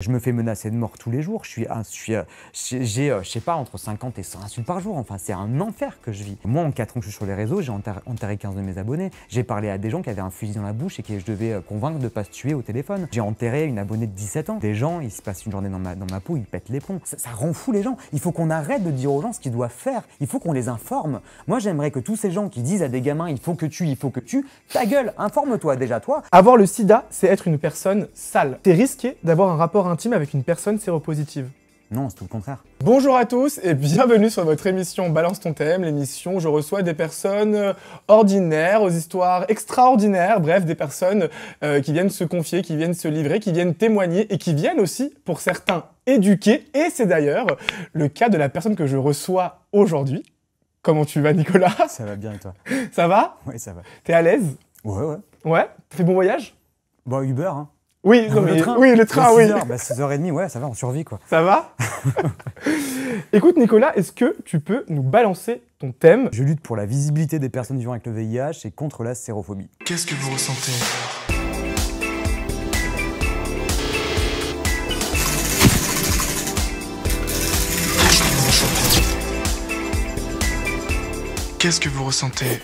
Je me fais menacer de mort tous les jours. J'ai, je sais pas, entre 50 et 100 insultes par jour. Enfin, c'est un enfer que je vis. Moi, en 4 ans que je suis sur les réseaux, j'ai enterré 15 de mes abonnés. J'ai parlé à des gens qui avaient un fusil dans la bouche et que je devais convaincre de ne pas se tuer au téléphone. J'ai enterré une abonnée de 17 ans. Des gens, ils se passent une journée dans ma peau, ils pètent les plombs. Ça rend fou les gens. Il faut qu'on arrête de dire aux gens ce qu'ils doivent faire. Il faut qu'on les informe. Moi, j'aimerais que tous ces gens qui disent à des gamins, il faut que tu, ta gueule, informe-toi déjà, toi. Avoir le sida, c'est être une personne sale. C'est risqué d'avoir un rapport intime avec une personne séropositive. Non, c'est tout le contraire. Bonjour à tous et bienvenue sur votre émission Balance ton thème, l'émission où je reçois des personnes ordinaires, aux histoires extraordinaires, bref, des personnes qui viennent se confier, qui viennent se livrer, qui viennent témoigner et qui viennent aussi, pour certains, éduquer. Et c'est d'ailleurs le cas de la personne que je reçois aujourd'hui. Comment tu vas, Nicolas? Ça va bien et toi? Ça va? Oui, ça va. T'es à l'aise? Ouais. Ouais? T'as fait bon voyage? Bon, Uber, hein. Oui, non, le train, oui. 6h30, ouais, ça va, on survit, quoi. Ça va? Écoute, Nicolas, est-ce que tu peux nous balancer ton thème? Je lutte pour la visibilité des personnes vivant avec le VIH et contre la sérophobie. Qu'est-ce que vous ressentez? Qu'est-ce que vous ressentez?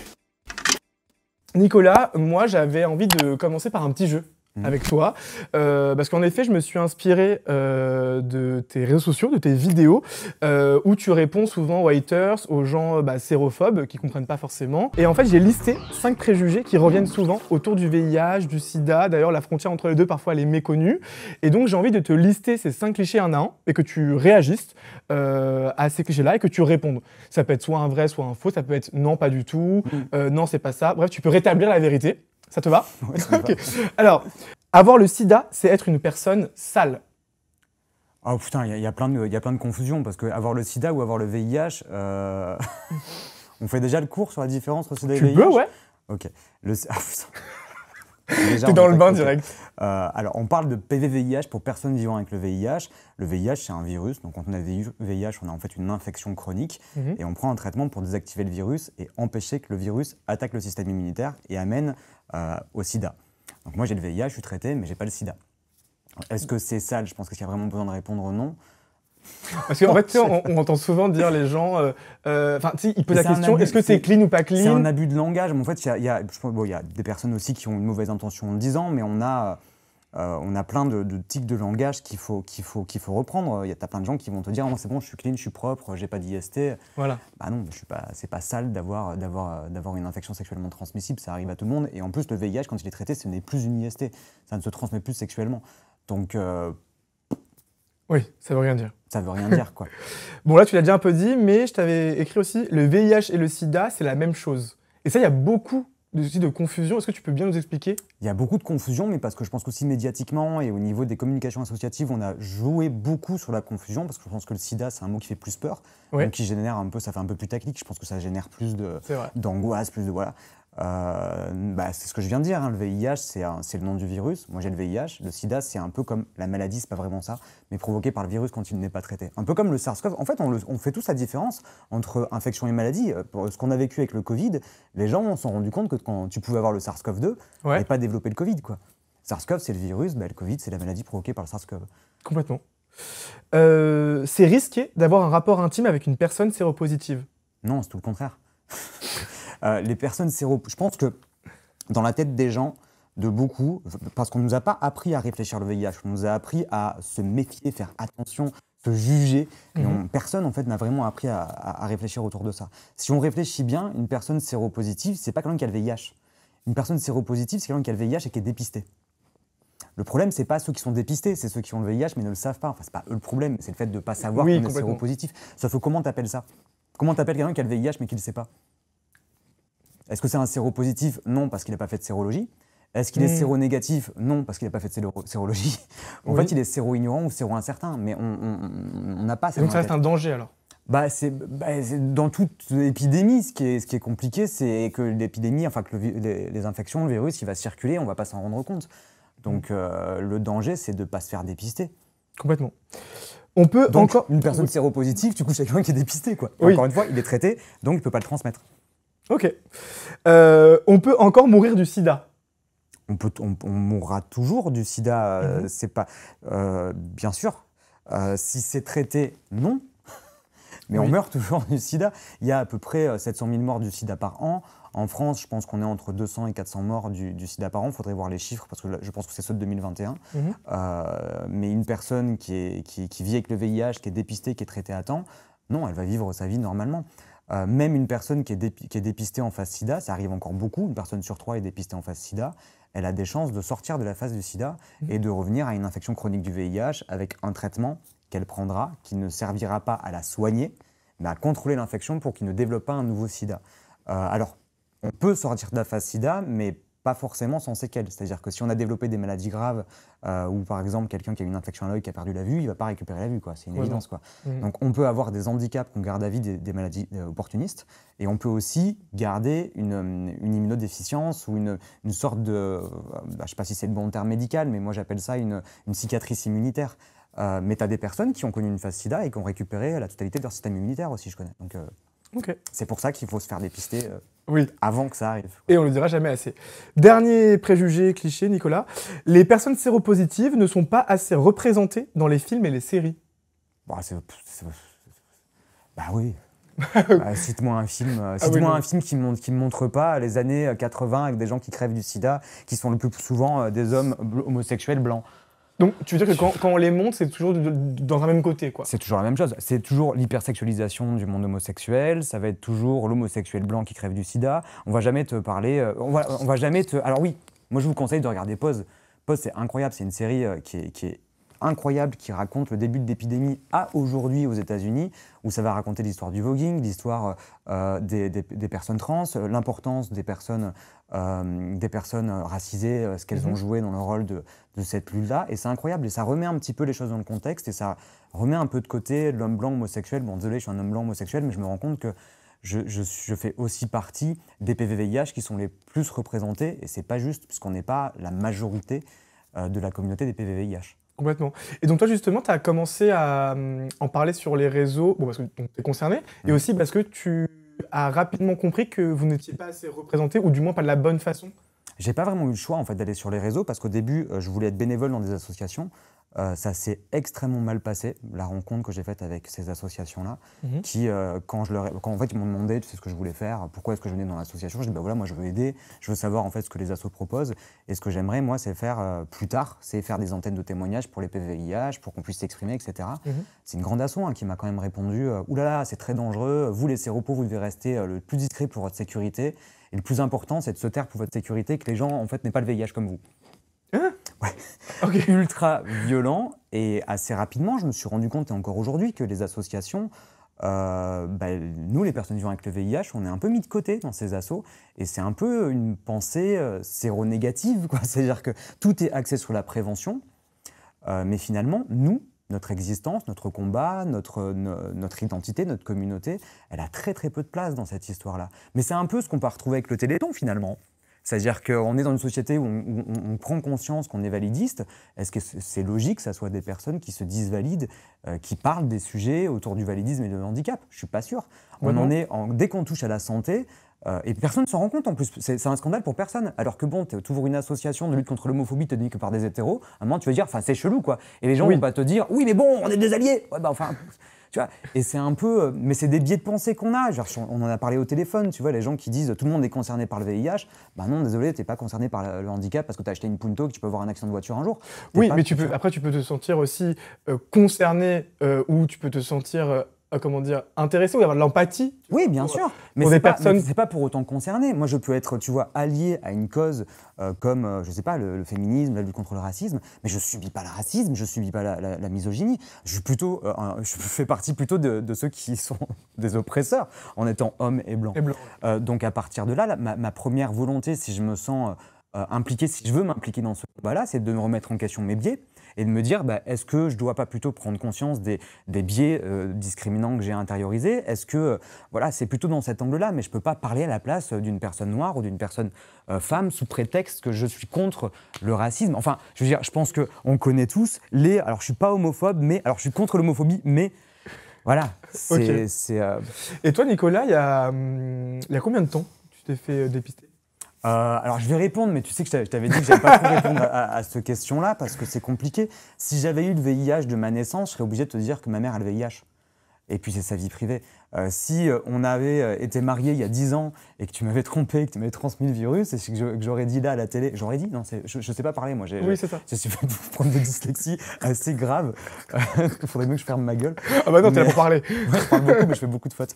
Nicolas, moi j'avais envie de commencer par un petit jeu avec toi, parce qu'en effet je me suis inspiré de tes réseaux sociaux, de tes vidéos, où tu réponds souvent aux haters, aux gens sérophobes qui comprennent pas forcément. Et en fait j'ai listé 5 préjugés qui reviennent souvent autour du VIH, du sida. D'ailleurs la frontière entre les deux parfois elle est méconnue. Et donc j'ai envie de te lister ces 5 clichés un à un et que tu réagisses à ces clichés-là et que tu répondes. Ça peut être soit un vrai, soit un faux, ça peut être non, pas du tout, non, c'est pas ça. Bref, tu peux rétablir la vérité. Ça te va? Ouais, ça me va. Alors, avoir le sida, c'est être une personne sale. Oh putain, il y a plein de confusions, parce que avoir le sida ou avoir le VIH, on fait déjà le cours sur la différence entre sida et VIH? Tu peux, ouais. Ok. Ah, putain. Déjà, T'es dans le bain ok. direct. Alors, on parle de PV-VIH pour personnes vivant avec le VIH. Le VIH, c'est un virus. Donc, quand on a le VIH, on a en fait une infection chronique. Et on prend un traitement pour désactiver le virus et empêcher que le virus attaque le système immunitaire et amène au sida. Donc, moi, j'ai le VIH, je suis traité, mais j'ai pas le sida. Est-ce que c'est sale? Je pense qu'il y a vraiment besoin de répondre non. Parce qu'en fait, tu sais, on entend souvent dire les gens... Enfin, tu sais, ils posent la question, est-ce que c'est clean ou pas clean? C'est un abus de langage. Mais en fait, il y a des personnes aussi qui ont une mauvaise intention en le disant, mais on a plein de tics de langage qu'il faut reprendre. T'as plein de gens qui vont te dire, oh, c'est bon, je suis clean, je suis propre, j'ai pas d'IST. Voilà. Bah non, c'est pas sale d'avoir une infection sexuellement transmissible, ça arrive à tout le monde. Et en plus, le VIH, quand il est traité, ce n'est plus une IST. Ça ne se transmet plus sexuellement. Donc... oui, ça veut rien dire. Ça veut rien dire, quoi. Bon, là, tu l'as déjà un peu dit, mais je t'avais écrit aussi, le VIH et le sida, c'est la même chose. Et ça, il y a beaucoup de confusion. Est-ce que tu peux bien nous expliquer? Il y a beaucoup de confusion, mais parce que je pense qu'aussi médiatiquement et au niveau des communications associatives, on a joué beaucoup sur la confusion, parce que je pense que le sida, c'est un mot qui fait plus peur, donc qui génère un peu, ça fait un peu plus technique. Je pense que ça génère plus d'angoisse, plus de voilà. C'est ce que je viens de dire, hein. Le VIH, c'est le nom du virus. Moi, j'ai le VIH. Le sida, c'est un peu comme la maladie, c'est pas vraiment ça, mais provoqué par le virus quand il n'est pas traité. Un peu comme le SARS-CoV. En fait, on fait tous la différence entre infection et maladie. Pour ce qu'on a vécu avec le Covid, les gens se sont rendus compte que quand tu pouvais avoir le SARS-CoV-2, et pas développer le Covid, quoi. SARS-CoV, c'est le virus, le Covid, c'est la maladie provoquée par le SARS-CoV. Complètement. C'est risqué d'avoir un rapport intime avec une personne séropositive? Non, c'est tout le contraire. Les personnes je pense que dans la tête des gens, de beaucoup, parce qu'on ne nous a pas appris à réfléchir le VIH, on nous a appris à se méfier, faire attention, se juger. Et personne en fait n'a vraiment appris à réfléchir autour de ça. Si on réfléchit bien, une personne séropositive, c'est pas quelqu'un qui a le VIH. Une personne séropositive, c'est quelqu'un qui a le VIH et qui est dépisté. Le problème, c'est pas ceux qui sont dépistés, c'est ceux qui ont le VIH mais ne le savent pas. Enfin, c'est pas eux le problème, c'est le fait de ne pas savoir qu'on est séropositif. Sauf que comment t'appelles ça? Comment t'appelles quelqu'un qui a le VIH mais qui ne le sait pas? Est-ce que c'est un séropositif? Non, parce qu'il n'a pas fait de sérologie. Est-ce qu'il est séronégatif? Non, parce qu'il n'a pas fait de sérologie. En fait, il est séro-ignorant ou séro-incertain, mais on n'a pas ça. Donc ça reste un danger alors? C'est dans toute épidémie, ce qui est compliqué, c'est que l'épidémie, enfin que les infections, le virus, il va circuler, on ne va pas s'en rendre compte. Donc le danger, c'est de ne pas se faire dépister. Complètement. On peut donc, encore... une personne séropositive, tu couches avec quelqu'un qui est dépisté, quoi. Oui. Encore une fois, il est traité, donc il ne peut pas le transmettre. Ok. On peut encore mourir du sida? on mourra toujours du sida, c'est pas... bien sûr, si c'est traité, non. Mais on meurt toujours du sida. Il y a à peu près 700 000 morts du sida par an. En France, je pense qu'on est entre 200 et 400 morts du sida par an. Il faudrait voir les chiffres parce que je pense que c'est ceux de 2021. Mais une personne qui vit avec le VIH, qui est dépistée, qui est traitée à temps, non, elle va vivre sa vie normalement. Même une personne qui est dépistée en phase sida, ça arrive encore beaucoup, une personne sur 3 est dépistée en phase sida, elle a des chances de sortir de la phase du sida et de revenir à une infection chronique du VIH avec un traitement qu'elle prendra, qui ne servira pas à la soigner, mais à contrôler l'infection pour qu'il ne développe pas un nouveau sida. Alors, on peut sortir de la phase sida, mais pas forcément sans séquelles. C'est-à-dire que si on a développé des maladies graves, ou par exemple quelqu'un qui a une infection à l'œil, qui a perdu la vue, il ne va pas récupérer la vue, quoi. C'est une évidence, quoi. Donc on peut avoir des handicaps qu'on garde à vie, des maladies opportunistes, et on peut aussi garder une immunodéficience ou une sorte de, je ne sais pas si c'est le bon terme médical, mais moi j'appelle ça une cicatrice immunitaire. Mais tu as des personnes qui ont connu une phase sida et qui ont récupéré la totalité de leur système immunitaire aussi, je connais. Donc c'est pour ça qu'il faut se faire dépister avant que ça arrive. Et on ne le dira jamais assez. Dernier préjugé, cliché, Nicolas. Les personnes séropositives ne sont pas assez représentées dans les films et les séries. Bah oui. Cite-moi un film, un film qui ne montre pas les années 80 avec des gens qui crèvent du sida, qui sont le plus souvent des hommes homosexuels blancs. Donc, tu veux dire que quand on les montre, c'est toujours dans un même côté, quoi. C'est toujours la même chose. C'est toujours l'hypersexualisation du monde homosexuel. Ça va être toujours l'homosexuel blanc qui crève du sida. On va jamais te parler... on va jamais te... Alors oui, moi je vous conseille de regarder Pause. Pause, c'est incroyable. C'est une série qui est incroyable, qui raconte le début de l'épidémie à aujourd'hui aux États-Unis, où ça va raconter l'histoire du voguing, l'histoire des personnes trans, l'importance des personnes racisées, ce qu'elles ont joué dans le rôle de cette lutte-là. Et c'est incroyable, et ça remet un petit peu les choses dans le contexte, et ça remet un peu de côté l'homme blanc homosexuel. Bon, désolé, je suis un homme blanc homosexuel, mais je me rends compte que je fais aussi partie des PVVIH qui sont les plus représentés, et c'est pas juste, puisqu'on n'est pas la majorité de la communauté des PVVIH. Complètement. Et donc toi, justement, tu as commencé à en parler sur les réseaux, parce que tu es concerné, et aussi parce que tu as rapidement compris que vous n'étiez pas assez représenté, ou du moins pas de la bonne façon. J'ai pas vraiment eu le choix en fait, d'aller sur les réseaux, parce qu'au début, je voulais être bénévole dans des associations. Ça s'est extrêmement mal passé, la rencontre que j'ai faite avec ces associations-là, qui, quand en fait, ils m'ont demandé, tu sais ce que je voulais faire, pourquoi est-ce que je venais dans l'association, je dis, bah voilà, moi je veux aider, je veux savoir en fait ce que les assos proposent, et ce que j'aimerais, moi, c'est faire plus tard, c'est faire des antennes de témoignages pour les PVIH, pour qu'on puisse s'exprimer, etc. C'est une grande asso qui m'a quand même répondu, oulala, c'est très dangereux, vous les séropos, vous devez rester le plus discret pour votre sécurité, et le plus important, c'est de se taire pour votre sécurité, que les gens, en fait, n'aient pas le VIH comme vous. Ouais. Okay. Ultra violent, et assez rapidement je me suis rendu compte, et encore aujourd'hui, que les associations, nous les personnes vivant avec le VIH, on est un peu mis de côté dans ces assos, et c'est un peu une pensée séronégative, quoi. C'est-à-dire que tout est axé sur la prévention, mais finalement, nous, notre existence, notre combat, notre identité, notre communauté, elle a très très peu de place dans cette histoire-là. Mais c'est un peu ce qu'on peut retrouver avec le Téléthon finalement. C'est-à-dire qu'on est dans une société où on prend conscience qu'on est validiste. Est-ce que c'est logique que ça soit des personnes qui se disent valides, qui parlent des sujets autour du validisme et du handicap? Je ne suis pas sûr. Dès qu'on touche à la santé, et personne ne s'en rend compte en plus. C'est un scandale pour personne. Alors que bon, tu ouvres une association de lutte contre l'homophobie, tu te dis que par des hétéros, à un moment tu vas dire, c'est chelou quoi. Et les gens vont pas te dire, oui mais bon, on est des alliés. Ouais, tu vois, et c'est un peu, mais c'est des biais de pensée qu'on a. Genre, on en a parlé au téléphone, tu vois, les gens qui disent tout le monde est concerné par le VIH. Bah non, désolé, t'es pas concerné par le handicap parce que t'as acheté une Punto, que tu peux avoir un accident de voiture un jour. Oui, mais après tu peux te sentir aussi concerné ou tu peux te sentir intéressé ou avoir de l'empathie. Oui, bien sûr. Mais c'est pas pour autant concerné. Moi, je peux être, tu vois, allié à une cause comme, je sais pas, le féminisme, la lutte contre le racisme, mais je subis pas le racisme, je subis pas la misogynie. Je fais partie plutôt de ceux qui sont des oppresseurs en étant homme et blanc. Donc à partir de là, ma première volonté, si je me sens impliqué, si je veux m'impliquer dans ce combat-là, c'est de me remettre en question mes biais. Et de me dire, est-ce que je ne dois pas plutôt prendre conscience des biais discriminants que j'ai intériorisés? Est-ce que, c'est plutôt dans cet angle-là, mais je ne peux pas parler à la place d'une personne noire ou d'une personne femme sous prétexte que je suis contre le racisme. Enfin, je veux dire, je pense qu'on connaît tous alors je ne suis pas homophobe, alors je suis contre l'homophobie, mais voilà. Et toi, Nicolas, il y a combien de temps tu t'es fait dépister ? Alors je vais répondre, mais tu sais que je t'avais dit que j'allais pas trop répondre à cette question-là parce que c'est compliqué. Si j'avais eu le VIH de ma naissance, je serais obligé de te dire que ma mère a le VIH. Et puis c'est sa vie privée. Si on avait été mariés il y a 10 ans et que tu m'avais trompé, que tu m'avais transmis le virus, c'est que j'aurais dit là à la télé, j'aurais dit, non, je sais pas parler moi, Oui, c'est ça. je suis fait prendre de dyslexie assez grave. Il faudrait mieux que je ferme ma gueule. Ah bah non, t'es là pour parler. Ouais, je parle beaucoup, mais je fais beaucoup de fautes.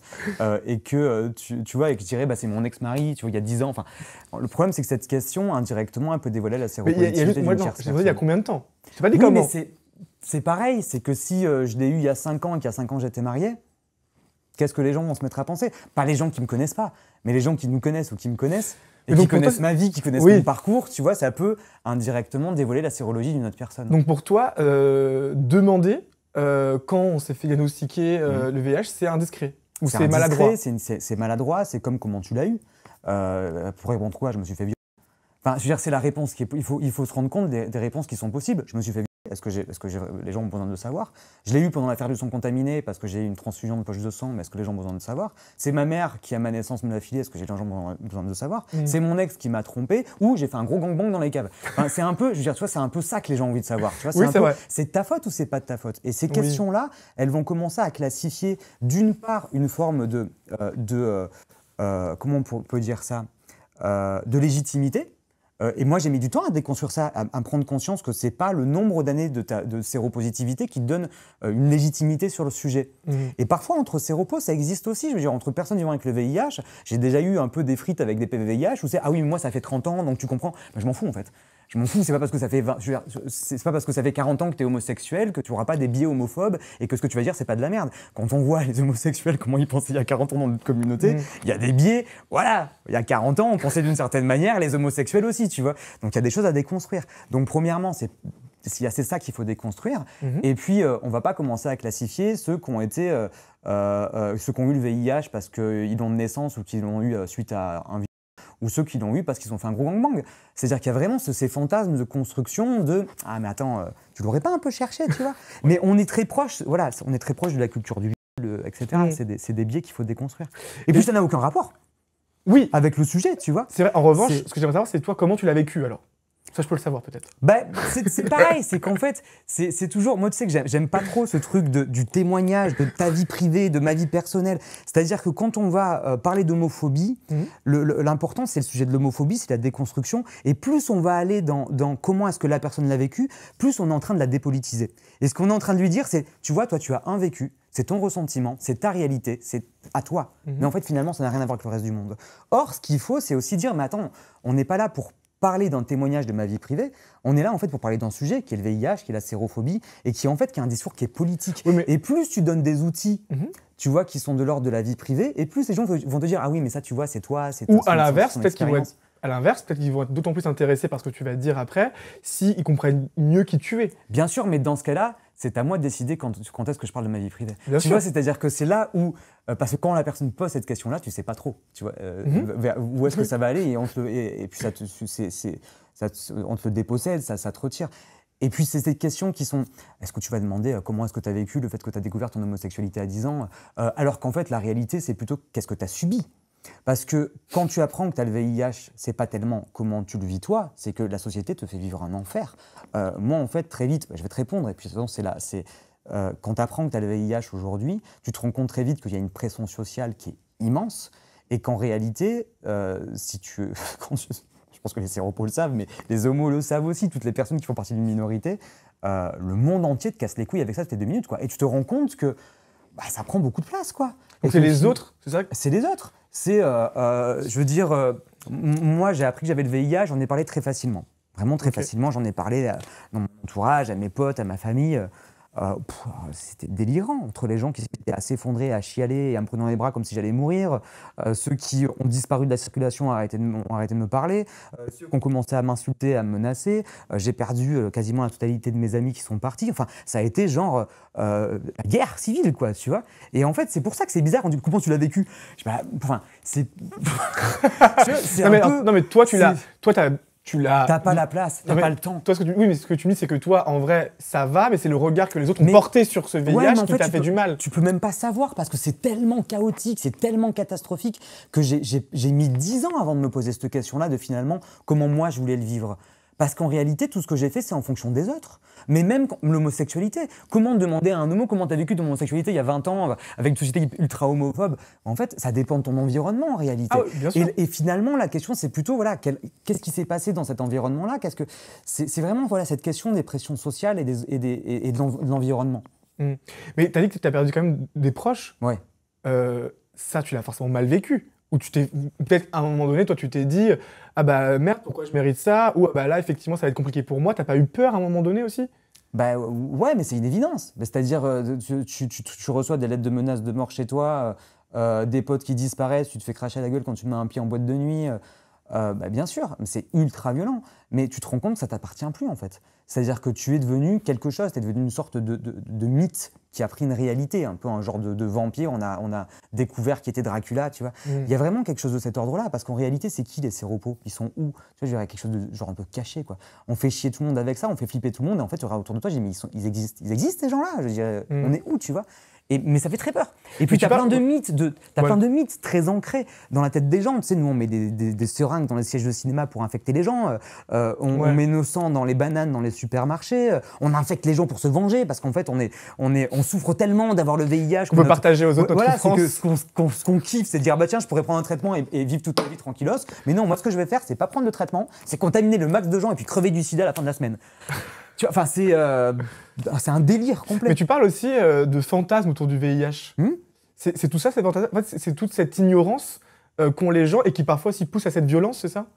Et que tu vois, et que je dirais, bah, c'est mon ex-mari, tu vois, il y a 10 ans. Enfin, le problème, c'est que cette question, indirectement, elle peut dévoiler la Mais séropositivité moi, d'une non, tierce j'ai posé il y a personne. combien de temps? C'est pas dit Oui, comment. mais c'est pareil, c'est que si je l'ai eu il y a 5 ans et qu'il y a 5 ans j'étais marié, qu'est-ce que les gens vont se mettre à penser? Pas les gens qui me connaissent pas, mais les gens qui nous connaissent ou qui me connaissent, et Mais qui donc, pour connaissent toi, ma vie, qui connaissent oui. mon parcours, tu vois, ça peut indirectement dévoiler la sérologie d'une autre personne. Donc pour toi, demander quand on s'est fait diagnostiquer le VIH, c'est indiscret ou c'est indiscret, maladroit? c'est maladroit, c'est comme comment tu l'as eu. Pour répondre quoi, je me suis fait violer. Enfin, je veux dire, c'est la réponse qui est. Il faut se rendre compte des réponses qui sont possibles. Je me suis fait violer. Est-ce que les gens ont besoin de le savoir? Je l'ai eu pendant l'affaire du sang contaminé parce que j'ai eu une transfusion de poche de sang, mais est-ce que les gens ont besoin de le savoir? C'est ma mère qui, à ma naissance, me l'a filé. Est-ce que les gens ont besoin de le savoir? C'est mon ex qui m'a trompé ou j'ai fait un gros gangbang dans les caves. Enfin, c'est un peu, je veux dire, tu vois, c'est un peu ça que les gens ont envie de savoir. Tu vois, Oui, c'est vrai. C'est de ta faute ou c'est pas de ta faute? Et ces questions-là, elles vont commencer à classifier d'une part une forme comment on peut dire ça? De légitimité. Et moi, j'ai mis du temps à déconstruire ça, à prendre conscience que c'est pas le nombre d'années de séropositivité qui donne une légitimité sur le sujet. Et parfois, entre séropos, ça existe aussi. Je veux dire, entre personnes vivant avec le VIH, j'ai déjà eu un peu des frites avec des PVVIH où c'est « Ah oui, mais moi, ça fait 30 ans, donc tu comprends ». Je m'en fous, en fait. Je m'en fous, c'est pas parce que ça fait c'est pas parce que ça fait 40 ans que tu es homosexuel que tu n'auras pas des biais homophobes et que ce que tu vas dire, c'est pas de la merde. Quand on voit les homosexuels, comment ils pensaient il y a 40 ans dans notre communauté, il y a des biais, voilà. Il y a 40 ans, on pensait d'une certaine manière, les homosexuels aussi, tu vois. Donc il y a des choses à déconstruire. Donc premièrement, c'est ça qu'il faut déconstruire. Et puis, on va pas commencer à classifier ceux qui ont été, ceux qui ont eu le VIH parce qu'ils l'ont de naissance ou qu'ils l'ont eu suite à un ou ceux qui l'ont eu parce qu'ils ont fait un gros gangbang. C'est-à-dire qu'il y a vraiment ces fantasmes de construction de « Ah mais attends, tu l'aurais pas un peu cherché, tu vois ?» Mais on est très proche, voilà, on est très proche de la culture du viol, etc. C'est des biais qu'il faut déconstruire. Et puis ça n'a aucun rapport avec le sujet, tu vois. C'est vrai, en revanche, ce que j'aimerais savoir, c'est toi, comment tu l'as vécu alors? Ça, je peux le savoir peut-être. Bah, c'est pareil, c'est qu'en fait, c'est toujours. Moi, tu sais que j'aime pas trop ce truc du témoignage, de ta vie privée, de ma vie personnelle. C'est-à-dire que quand on va parler d'homophobie, l'important, c'est le sujet de l'homophobie, c'est la déconstruction. Et plus on va aller dans comment est-ce que la personne l'a vécu, plus on est en train de la dépolitiser. Et ce qu'on est en train de lui dire, c'est tu vois, toi, tu as un vécu, c'est ton ressentiment, c'est ta réalité, c'est à toi. Mais en fait, finalement, ça n'a rien à voir avec le reste du monde. Or, ce qu'il faut, c'est aussi dire mais attends, on n'est pas là pour parler d'un témoignage de ma vie privée, on est là en fait pour parler d'un sujet qui est le VIH, qui est la sérophobie et qui en fait qui est un discours qui est politique. Oui, mais... Et plus tu donnes des outils, tu vois, qui sont de l'ordre de la vie privée, et plus les gens vont te dire ah oui mais ça tu vois c'est toi, c'est ou à l'inverse peut-être qu'ils vont être d'autant plus intéressés par ce que tu vas dire après s'ils comprennent mieux qui tu es. Bien sûr, mais dans ce cas-là, c'est à moi de décider quand est-ce que je parle de ma vie privée. Bien tu sûr. vois, c'est-à-dire que c'est là où parce que quand la personne pose cette question-là, tu sais pas trop, tu vois, où est-ce que ça va aller et puis on te le dépossède, ça te retire. Et puis c'est ces questions qui sont, est-ce que tu vas demander comment est-ce que tu as vécu le fait que tu as découvert ton homosexualité à 10 ans, alors qu'en fait la réalité c'est plutôt qu'est-ce que tu as subi. Parce que quand tu apprends que tu as le VIH, c'est pas tellement comment tu le vis toi, c'est que la société te fait vivre un enfer. Moi en fait très vite, je vais te répondre et puis de toute façon quand tu apprends que tu as le VIH aujourd'hui, tu te rends compte très vite qu'il y a une pression sociale qui est immense et qu'en réalité, je pense que les séropos le savent, mais les homos le savent aussi, toutes les personnes qui font partie d'une minorité, le monde entier te casse les couilles avec ça, c'était 2 minutes, quoi. Et tu te rends compte que ça prend beaucoup de place, quoi. Donc c'est les autres, c'est ça? C'est les autres. C'est, je veux dire, moi j'ai appris que j'avais le VIH, j'en ai parlé très facilement. Vraiment très facilement, j'en ai parlé dans mon entourage, à mes potes, à ma famille. C'était délirant entre les gens qui étaient à s'effondrer, à chialer et à me prendre dans les bras comme si j'allais mourir, ceux qui ont disparu de la circulation ont arrêté de me parler, ceux qui ont commencé à m'insulter, à me menacer. J'ai perdu quasiment la totalité de mes amis qui sont partis. Enfin, ça a été genre la guerre civile, quoi, tu vois. Et en fait, c'est pour ça que c'est bizarre. On dit comment tu l'as vécu. C'est Non mais toi, tu tu l'as... T'as pas la place, t'as Non, mais pas le temps. Toi, oui, mais ce que tu me dis, c'est que toi, en vrai, ça va, mais c'est le regard que les autres ont Mais- porté sur ce VIH Ouais, mais en qui fait, t'a tu fait peux- du mal. Tu peux même pas savoir parce que c'est tellement chaotique, c'est tellement catastrophique que j'ai mis 10 ans avant de me poser cette question-là de finalement comment moi je voulais le vivre. Parce qu'en réalité, tout ce que j'ai fait, c'est en fonction des autres. Mais même l'homosexualité. Comment demander à un homo comment tu as vécu ton homosexualité il y a 20 ans avec une société ultra homophobe? En fait, ça dépend de ton environnement en réalité. Ah oui, bien sûr. Et finalement, la question, c'est plutôt voilà, qu'est-ce qui s'est passé dans cet environnement-là? C'est vraiment voilà, cette question des pressions sociales et de l'environnement. Mais t'as dit que t'as perdu quand même des proches. Ouais. Ça, tu l'as forcément mal vécu. Ou peut-être à un moment donné, toi, tu t'es dit, ah bah merde, pourquoi je mérite ça? Ou ah bah là, effectivement, ça va être compliqué pour moi. T'as pas eu peur à un moment donné aussi? Bah ouais, mais c'est une évidence. C'est-à-dire, tu reçois des lettres de menaces de mort chez toi, des potes qui disparaissent, tu te fais cracher à la gueule quand tu mets un pied en boîte de nuit. Bah bien sûr, c'est ultra violent. Mais tu te rends compte que ça t'appartient plus en fait. C'est-à-dire que tu es devenu quelque chose, tu es devenu une sorte de mythe qui a pris une réalité, un peu un genre de vampire. On a découvert qui était Dracula, tu vois. Il y a vraiment quelque chose de cet ordre-là, parce qu'en réalité, c'est qui les séropos? Ils sont où? Tu vois, je dirais quelque chose de genre un peu caché, quoi. On fait chier tout le monde avec ça, on fait flipper tout le monde, et en fait, tu auras autour de toi, je dis, mais ils existent ces gens-là, je dirais, on est où, tu vois? Mais ça fait très peur. Et puis, tu as plein de mythes, plein de mythes très ancrés dans la tête des gens. Tu sais, nous, on met des seringues dans les sièges de cinéma pour infecter les gens. On met nos sangs dans les bananes dans les supermarchés. On infecte les gens pour se venger parce qu'en fait, on souffre tellement d'avoir le VIH. On peut partager aux autres notre voilà, souffrance. ce qu'on kiffe, c'est de dire, bah tiens, je pourrais prendre un traitement et vivre toute ma vie tranquillos. Mais non, moi, ce que je vais faire, c'est pas prendre de traitement, c'est contaminer le max de gens et puis crever du sida à la fin de la semaine. Enfin, c'est un délire complet. Mais tu parles aussi de fantasmes autour du VIH. C'est tout ça, en fait, c'est toute cette ignorance qu'ont les gens et qui parfois s'y poussent à cette violence, c'est ça?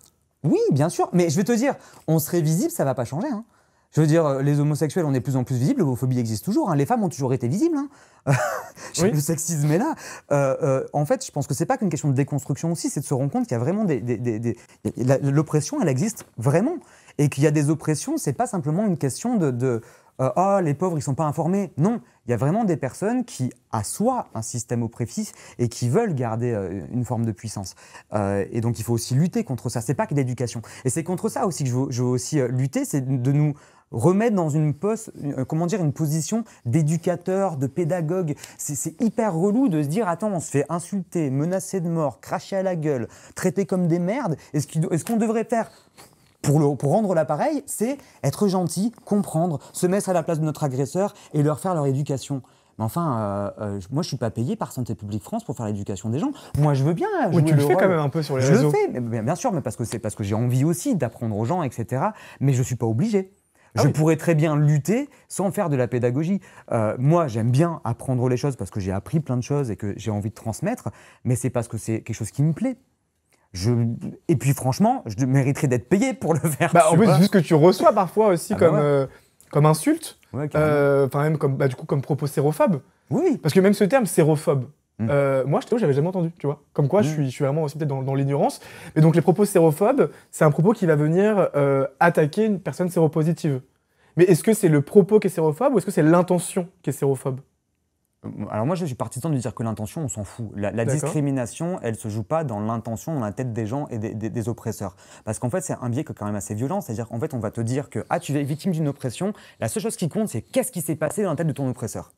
Oui, bien sûr. Mais je vais te dire, on serait visible, ça va pas changer. Hein. Je veux dire, les homosexuels, on est de plus en plus visibles, l'homophobie existe toujours. Hein. Les femmes ont toujours été visibles. Hein. Oui. Le sexisme est là. En fait, je pense que c'est pas qu'une question de déconstruction aussi, c'est de se rendre compte qu'il y a vraiment l'oppression, elle existe vraiment. Et qu'il y a des oppressions, c'est pas simplement une question oh, les pauvres, ils sont pas informés. Non, il y a vraiment des personnes qui assoient un système oppressif et qui veulent garder une forme de puissance. Et donc, il faut aussi lutter contre ça. C'est pas que l'éducation. Et c'est contre ça aussi que je veux aussi lutter, c'est de nous remettre dans une position d'éducateur, de pédagogue. C'est hyper relou de se dire, attends, on se fait insulter, menacer de mort, cracher à la gueule, traiter comme des merdes. Est-ce qu'on devrait faire pour rendre l'appareil, c'est être gentil, comprendre, se mettre à la place de notre agresseur et leur faire leur éducation. Mais enfin, moi, je suis pas payé par Santé publique France pour faire l'éducation des gens. Moi, je veux bien jouer Oui, tu le fais rôle. quand même un peu sur les Je réseaux. le fais, mais bien sûr, mais parce que j'ai envie aussi d'apprendre aux gens, etc. Mais je suis pas obligé. Je pourrais très bien lutter sans faire de la pédagogie. Moi, j'aime bien apprendre les choses parce que j'ai appris plein de choses et que j'ai envie de transmettre, mais c'est parce que c'est quelque chose qui me plaît. Et puis franchement, je mériterais d'être payé pour le faire. En plus, vu ce que tu reçois parfois aussi ouais. comme insulte, Ouais, même comme propos sérophobe. oui. Parce que même ce terme sérophobe, moi, je t'avoue, j'avais jamais entendu, tu vois. Comme quoi, je suis vraiment aussi peut-être dans l'ignorance. Et donc, les propos sérophobes, c'est un propos qui va venir attaquer une personne séropositive. Mais est-ce que c'est le propos qui est sérophobe ou est-ce que c'est l'intention qui est sérophobe? Alors moi, je suis partisan de dire que l'intention, on s'en fout. La discrimination, elle se joue pas dans l'intention, dans la tête des gens et des oppresseurs. Parce qu'en fait, c'est un biais qui est quand même assez violent. C'est-à-dire qu'en fait, on va te dire que tu es victime d'une oppression. La seule chose qui compte, c'est qu'est-ce qui s'est passé dans la tête de ton oppresseur.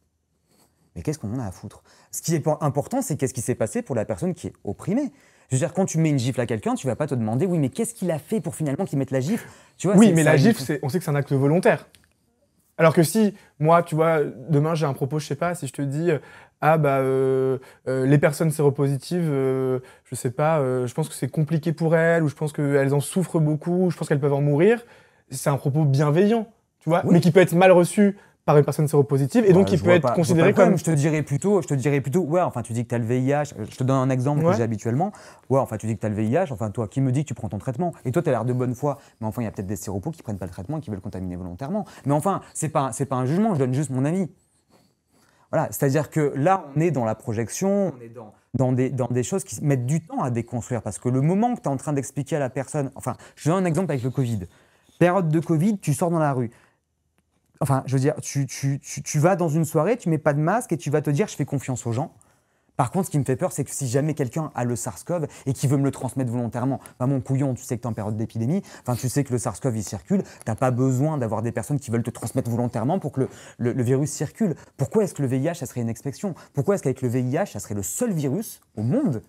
Mais qu'est-ce qu'on en a à foutre? Ce qui est important, c'est qu'est-ce qui s'est passé pour la personne qui est opprimée. Je veux dire, quand tu mets une gifle à quelqu'un, tu vas pas te demander, oui, mais qu'est-ce qu'il a fait pour finalement qu'il mette la gifle? Tu vois, oui, mais la gifle, on sait que c'est un acte volontaire. Alors que si, moi, tu vois, demain j'ai un propos, je sais pas, si je te dis les personnes séropositives, je sais pas, je pense que c'est compliqué pour elles, ou je pense qu'elles en souffrent beaucoup, ou je pense qu'elles peuvent en mourir, c'est un propos bienveillant, tu vois, mais qui peut être mal reçu par une personne séropositive et donc qui peut être considéré comme... Je te dirais plutôt, ouais, enfin tu dis que tu as le VIH, je te donne un exemple que j'ai habituellement, ouais, enfin tu dis que tu as le VIH, enfin toi, qui me dit que tu prends ton traitement? Et toi, tu as l'air de bonne foi, mais enfin il y a peut-être des séropos qui prennent pas le traitement et qui veulent contaminer volontairement. Mais enfin, c'est pas un jugement, je donne juste mon avis. Voilà, c'est-à-dire que là, on est dans la projection, on est dans des choses qui mettent du temps à déconstruire, parce que le moment que tu es en train d'expliquer à la personne, enfin, je donne un exemple avec le Covid. Période de Covid, tu sors dans la rue. Enfin, je veux dire, tu vas dans une soirée, tu mets pas de masque et tu vas te dire, je fais confiance aux gens. Par contre, ce qui me fait peur, c'est que si jamais quelqu'un a le SARS-CoV et qui veut me le transmettre volontairement, bah mon couillon, tu sais que tu es en période d'épidémie, enfin tu sais que le SARS-CoV il circule, tu n'as pas besoin d'avoir des personnes qui veulent te transmettre volontairement pour que le virus circule. Pourquoi est-ce que le VIH, ça serait une exception? Pourquoi est-ce qu'avec le VIH, ça serait le seul virus au monde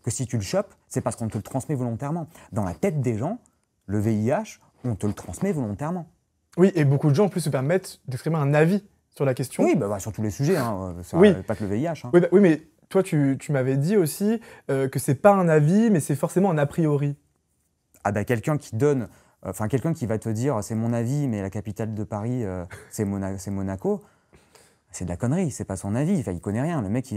que si tu le chopes, c'est parce qu'on te le transmet volontairement? Dans la tête des gens, le VIH, on te le transmet volontairement. Oui, et beaucoup de gens en plus se permettent d'exprimer un avis sur la question. Oui, bah, sur tous les sujets, hein, Oui. pas que le VIH. Hein. Oui, oui, mais toi, tu m'avais dit aussi que c'est pas un avis, mais c'est forcément un a priori. Ah bah quelqu'un qui donne, enfin quelqu'un qui va te dire c'est mon avis, mais la capitale de Paris c'est Monaco, c'est de la connerie, c'est pas son avis, enfin, il connaît rien. Le mec,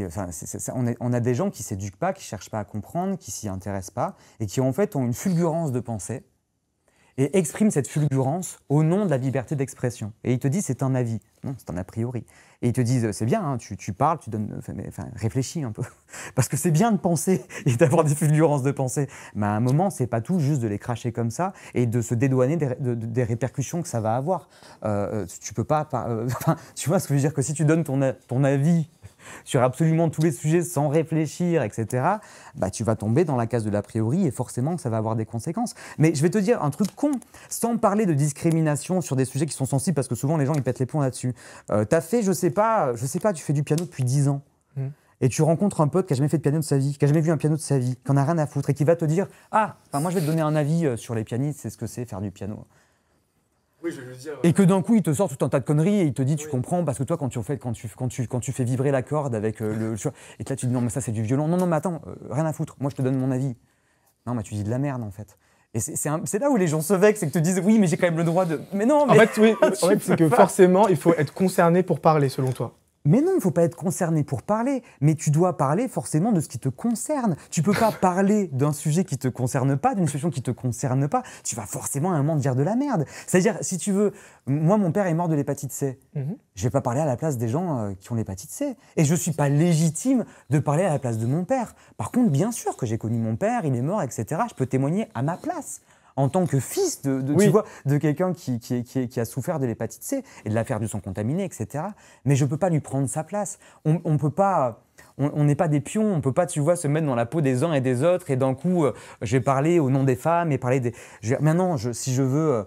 on a des gens qui s'éduquent pas, qui cherchent pas à comprendre, qui s'y intéressent pas, et qui en fait ont une fulgurance de pensée, et expriment cette fulgurance au nom de la liberté d'expression. Et ils te disent c'est un avis, non, c'est un a priori. Et ils te disent c'est bien, hein, tu parles, tu donnes, enfin, réfléchis un peu, parce que c'est bien de penser et d'avoir des fulgurances de pensée, mais à un moment c'est pas tout juste de les cracher comme ça et de se dédouaner des répercussions que ça va avoir. Tu peux pas, tu vois ce que je veux dire, que si tu donnes ton avis sur absolument tous les sujets sans réfléchir, etc., bah, tu vas tomber dans la case de l'a priori et forcément que ça va avoir des conséquences. Mais je vais te dire un truc con, sans parler de discrimination sur des sujets qui sont sensibles, parce que souvent les gens ils pètent les plombs là-dessus. T'as fait, je sais pas, tu fais du piano depuis 10 ans. Et tu rencontres un pote qui n'a jamais fait de piano de sa vie, qui n'a jamais vu un piano de sa vie, qui n'en a rien à foutre et qui va te dire « Ah, moi je vais te donner un avis sur les pianistes, c'est ce que c'est faire du piano. » Oui, je veux dire, Et que d'un coup, il te sort tout un tas de conneries et il te dit, tu comprends, parce que toi, quand tu fais vibrer la corde avec le... Et que là, tu dis, non, mais ça, c'est du violon. Non, mais attends, rien à foutre, moi, je te donne mon avis. Non, mais tu dis de la merde, en fait. Et c'est là où les gens se vexent, c'est que te disent, oui, mais j'ai quand même le droit de... Mais non, mais... En fait, oui, c'est que forcément, il faut être concerné pour parler, selon toi. Mais non, il ne faut pas être concerné pour parler, mais tu dois parler forcément de ce qui te concerne. Tu ne peux pas parler d'un sujet qui ne te concerne pas, d'une situation qui ne te concerne pas. Tu vas forcément à un moment dire de la merde. C'est-à-dire, si tu veux, moi, mon père est mort de l'hépatite C. Je ne vais pas parler à la place des gens qui ont l'hépatite C. Et je ne suis pas légitime de parler à la place de mon père. Par contre, bien sûr que j'ai connu mon père, il est mort, etc. Je peux témoigner à ma place. En tant que fils tu vois, de quelqu'un qui a souffert de l'hépatite C et de l'affaire du sang contaminé, etc. Mais je ne peux pas lui prendre sa place. On peut pas... On n'est pas des pions, on ne peut pas, tu vois, se mettre dans la peau des uns et des autres et d'un coup, je vais parler au nom des femmes et parler des... Maintenant, si je veux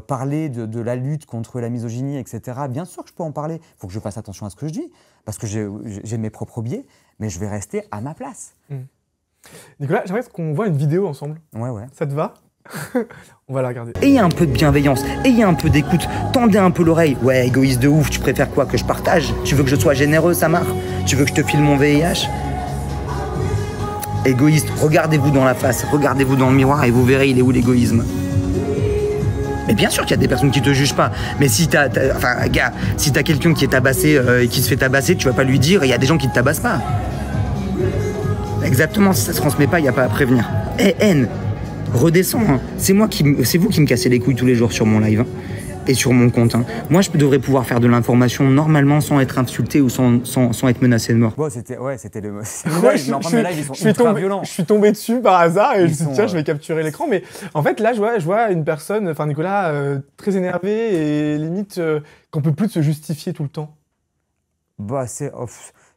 parler de la lutte contre la misogynie, etc., bien sûr que je peux en parler. Il faut que je fasse attention à ce que je dis, parce que j'ai mes propres biais, mais je vais rester à ma place. Nicolas, j'aimerais qu'on voit une vidéo ensemble. Ouais. Ça te va? On va la regarder. Ayez un peu de bienveillance, ayez un peu d'écoute, tendez un peu l'oreille. Ouais, égoïste de ouf, tu préfères quoi? Que je partage? Tu veux que je sois généreux, Samar? Tu veux que je te file mon VIH? Égoïste, regardez-vous dans la face, regardez-vous dans le miroir et vous verrez il est où l'égoïsme. Mais bien sûr qu'il y a des personnes qui te jugent pas. Mais si t'as quelqu'un qui est tabassé et qui se fait tabasser, tu vas pas lui dire il y a des gens qui te tabassent pas. Exactement, si ça se transmet pas, il n'y a pas à prévenir. Haine, redescends. Hein. C'est vous qui me cassez les couilles tous les jours sur mon live. Hein. Et sur mon compte. Hein. Moi, je devrais pouvoir faire de l'information normalement sans être insulté ou sans être menacé de mort. Bon, c'était le... Ouais, violent. Je suis tombé dessus par hasard et je me suis dit, tiens, je vais capturer l'écran. Mais en fait, là, je vois une personne, enfin Nicolas, très énervé et limite qu'on peut plus se justifier tout le temps. Bah,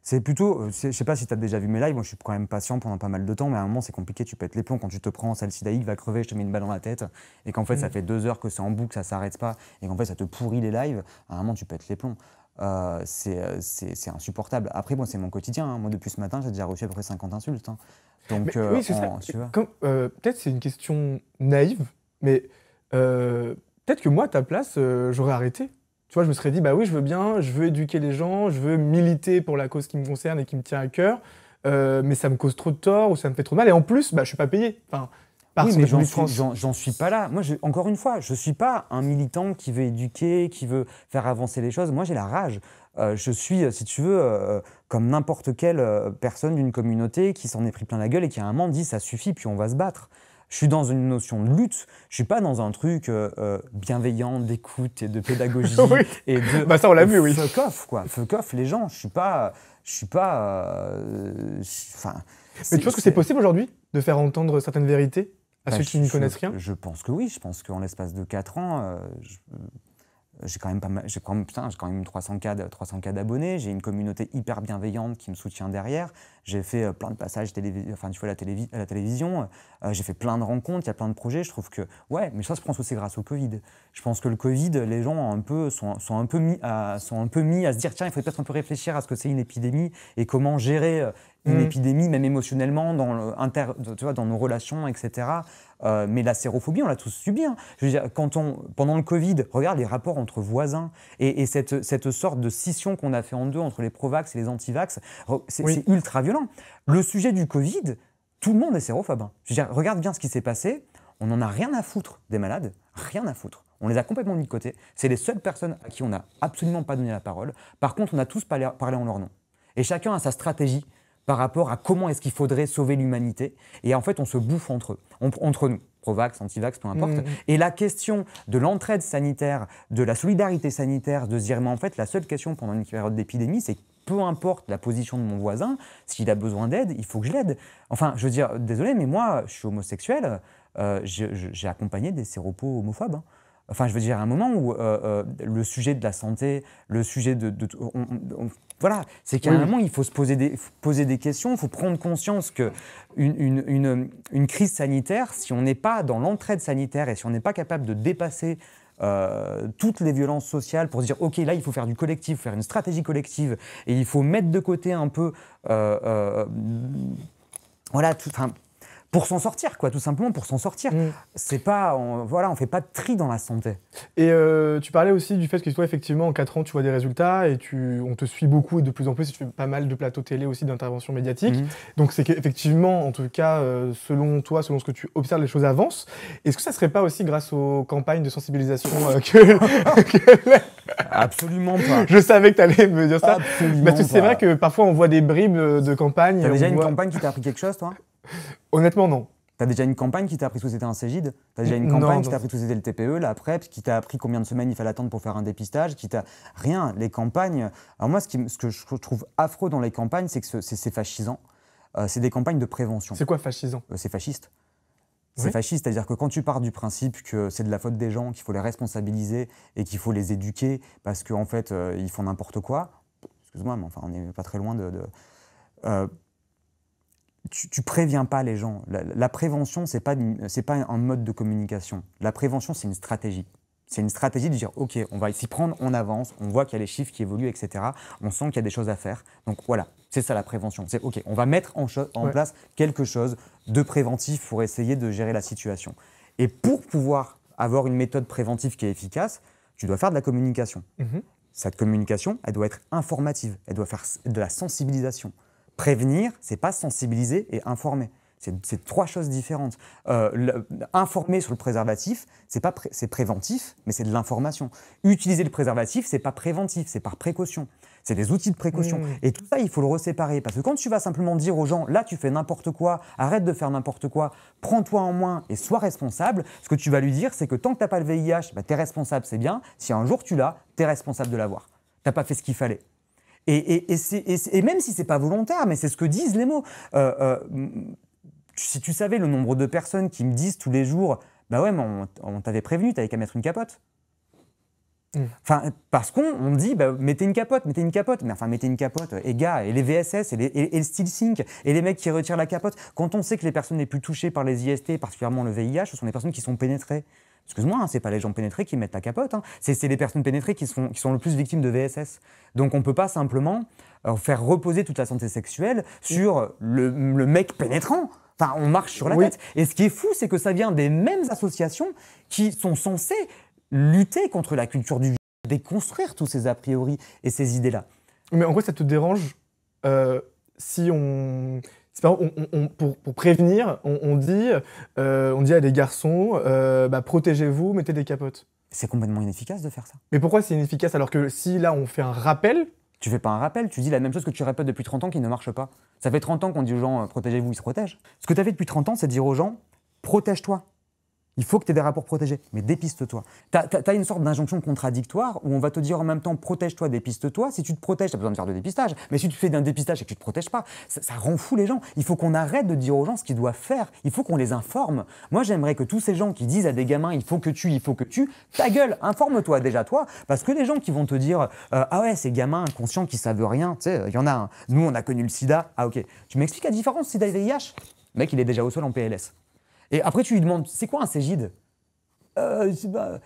c'est plutôt, je sais pas si tu as déjà vu mes lives, moi je suis quand même patient pendant pas mal de temps, mais à un moment c'est compliqué, tu pètes les plombs quand tu te prends Salcidaïque va crever, je te mets une balle dans la tête, et qu'en fait ça fait 2 heures que c'est en boucle, ça s'arrête pas, et qu'en fait ça te pourrit les lives, à un moment tu pètes les plombs. C'est insupportable. Après, moi c'est mon quotidien, hein. Moi depuis ce matin j'ai déjà reçu à peu près 50 insultes. Hein. Donc, oui, c'est ça. Peut-être c'est une question naïve, mais peut-être que moi à ta place, j'aurais arrêté. Tu vois, je me serais dit, bah oui, je veux bien, je veux éduquer les gens, je veux militer pour la cause qui me concerne et qui me tient à cœur, mais ça me cause trop de tort ou ça me fait trop de mal. Et en plus, bah, je suis pas payé. Enfin, oui, mais j'en suis pas là. Moi, encore une fois, je suis pas un militant qui veut éduquer, qui veut faire avancer les choses. Moi, j'ai la rage. Je suis, si tu veux, comme n'importe quelle personne d'une communauté qui s'en est pris plein la gueule et qui à un moment dit, ça suffit, puis on va se battre. Je suis dans une notion de lutte, je suis pas dans un truc bienveillant, d'écoute et de pédagogie. Oui. Et de bah ça on l'a vu, oui. Fuck off, quoi. Fuck off les gens. Je suis pas. Mais tu penses que c'est possible aujourd'hui de faire entendre certaines vérités à ceux qui ne connaissent rien? Je pense que oui. Je pense qu'en l'espace de 4 ans, j'ai quand même 300K d'abonnés, j'ai une communauté hyper bienveillante qui me soutient derrière, j'ai fait plein de passages à la télévision, j'ai fait plein de rencontres, il y a plein de projets, je trouve que, ouais, mais ça je pense que c'est grâce au Covid. Je pense que le Covid, les gens sont un peu mis à se dire, tiens, il faut peut-être un peu réfléchir à ce que c'est une épidémie et comment gérer une épidémie, même émotionnellement, dans nos relations, etc. Mais la sérophobie, on l'a tous subi. Hein. Je veux dire, pendant le Covid, regarde les rapports entre voisins et cette sorte de scission qu'on a fait en deux entre les pro-vax et les anti-vax, c'est ultra violent. Le sujet du Covid, tout le monde est sérophobe. Hein. Je veux dire, regarde bien ce qui s'est passé. On n'en a rien à foutre des malades, rien à foutre. On les a complètement mis de côté. C'est les seules personnes à qui on n'a absolument pas donné la parole. Par contre, on a tous parlé en leur nom. Et chacun a sa stratégie par rapport à comment est-ce qu'il faudrait sauver l'humanité. Et en fait, on se bouffe entre nous, pro-vax, anti-vax, peu importe. Et la question de l'entraide sanitaire, de la solidarité sanitaire, de se dire, mais en fait, la seule question pendant une période d'épidémie, c'est peu importe la position de mon voisin, s'il a besoin d'aide, il faut que je l'aide. Enfin, je veux dire, désolé, mais moi, je suis homosexuel, j'ai accompagné des séropos homophobes. Hein. Enfin, je veux dire, à un moment où le sujet de la santé, le sujet voilà, c'est qu'à un moment, il faut se poser des questions, il faut prendre conscience qu'une crise sanitaire, si on n'est pas dans l'entraide sanitaire et si on n'est pas capable de dépasser toutes les violences sociales pour se dire, OK, là, il faut faire du collectif, faire une stratégie collective et il faut mettre de côté un peu... voilà, pour s'en sortir, quoi, tout simplement pour s'en sortir. C'est pas, on fait pas de tri dans la santé. Et tu parlais aussi du fait que toi, effectivement, en 4 ans, tu vois des résultats et on te suit beaucoup et de plus en plus, tu fais pas mal de plateaux télé aussi, d'interventions médiatiques. Donc c'est qu'effectivement, en tout cas, selon toi, selon ce que tu observes, les choses avancent. Est-ce que ça serait pas aussi grâce aux campagnes de sensibilisation Absolument pas. Je savais que tu allais me dire ça. Absolument Parce que c'est pas. vrai que parfois, on voit des bribes de campagnes. T'as déjà une campagne qui t'a appris quelque chose, toi ? Honnêtement, non. T'as déjà une campagne qui t'a appris ce que c'était un Cégide ? T'as déjà une campagne qui t'a appris ce que c'était le TPE, la PrEP, qui t'a appris combien de semaines il fallait attendre pour faire un dépistage, Rien. Les campagnes... Alors moi, ce que je trouve affreux dans les campagnes, c'est que c'est fascisant. C'est des campagnes de prévention. C'est quoi fascisant ? C'est fasciste. C'est fasciste, c'est-à-dire que quand tu pars du principe que c'est de la faute des gens, qu'il faut les responsabiliser et qu'il faut les éduquer parce qu'en fait, ils font n'importe quoi, excuse-moi, mais enfin, on n'est pas très loin tu préviens pas les gens. La prévention, c'est pas un mode de communication. La prévention, c'est une stratégie. C'est une stratégie de dire, OK, on va s'y prendre, on avance, on voit qu'il y a les chiffres qui évoluent, etc. On sent qu'il y a des choses à faire. Donc voilà, c'est ça la prévention. C'est OK, on va mettre en place quelque chose de préventif pour essayer de gérer la situation. Et pour pouvoir avoir une méthode préventive qui est efficace, tu dois faire de la communication. Cette communication, elle doit être informative, elle doit faire de la sensibilisation. Prévenir, c'est pas sensibiliser et informer. C'est 3 choses différentes. Informer sur le préservatif, c'est préventif, mais c'est de l'information. Utiliser le préservatif, c'est pas préventif, c'est par précaution. C'est des outils de précaution. Et tout ça, il faut le séparer. Parce que quand tu vas simplement dire aux gens, là, tu fais n'importe quoi, arrête de faire n'importe quoi, prends-toi en main et sois responsable, ce que tu vas lui dire, c'est que tant que tu n'as pas le VIH, bah, tu es responsable, c'est bien. Si un jour tu l'as, tu es responsable de l'avoir. Tu n'as pas fait ce qu'il fallait. Et même si c'est pas volontaire, mais c'est ce que disent les mots. Si tu savais le nombre de personnes qui me disent tous les jours « Bah ouais, mais on t'avait prévenu, t'avais qu'à mettre une capote. » Enfin, parce qu'on dit bah, « Mettez une capote. » Mais enfin, mettez une capote. Et gars, et les VSS, et le style sync, et les mecs qui retirent la capote. Quand on sait que les personnes les plus touchées par les IST, particulièrement le VIH, ce sont les personnes qui sont pénétrées. Excuse-moi, hein, c'est pas les gens pénétrés qui mettent la capote. Hein. C'est les personnes pénétrées qui sont le plus victimes de VSS. Donc on ne peut pas simplement faire reposer toute la santé sexuelle sur le mec pénétrant. Enfin, on marche sur la tête. Et ce qui est fou, c'est que ça vient des mêmes associations qui sont censées lutter contre la culture du viol, déconstruire tous ces a priori et ces idées-là. Mais en quoi ça te dérange si on... Pour prévenir, on dit à des garçons, protégez-vous, mettez des capotes. C'est complètement inefficace de faire ça. Mais pourquoi c'est inefficace alors que si là on fait un rappel... Tu fais pas un rappel, tu dis la même chose que tu répètes depuis 30 ans qui ne marche pas. Ça fait 30 ans qu'on dit aux gens protégez-vous, ils se protègent. Ce que tu as fait depuis 30 ans, c'est de dire aux gens protège-toi. Il faut que tu aies des rapports protégés, mais dépiste-toi. Tu as une sorte d'injonction contradictoire où on va te dire en même temps protège-toi, dépiste-toi. Si tu te protèges, tu as besoin de faire de dépistage. Mais si tu fais d'un dépistage et que tu ne te protèges pas, ça rend fou les gens. Il faut qu'on arrête de dire aux gens ce qu'ils doivent faire. Il faut qu'on les informe. Moi, j'aimerais que tous ces gens qui disent à des gamins il faut que tu, ta gueule, informe-toi déjà toi. Parce que les gens qui vont te dire ah ouais, ces gamins inconscients qui savent rien, tu sais, il y en a un. Nous, on a connu le sida. Ah ok. Tu m'expliques la différence sida et VIH? Le mec, il est déjà au sol en PLS. Et après, tu lui demandes, c'est quoi un Cégide?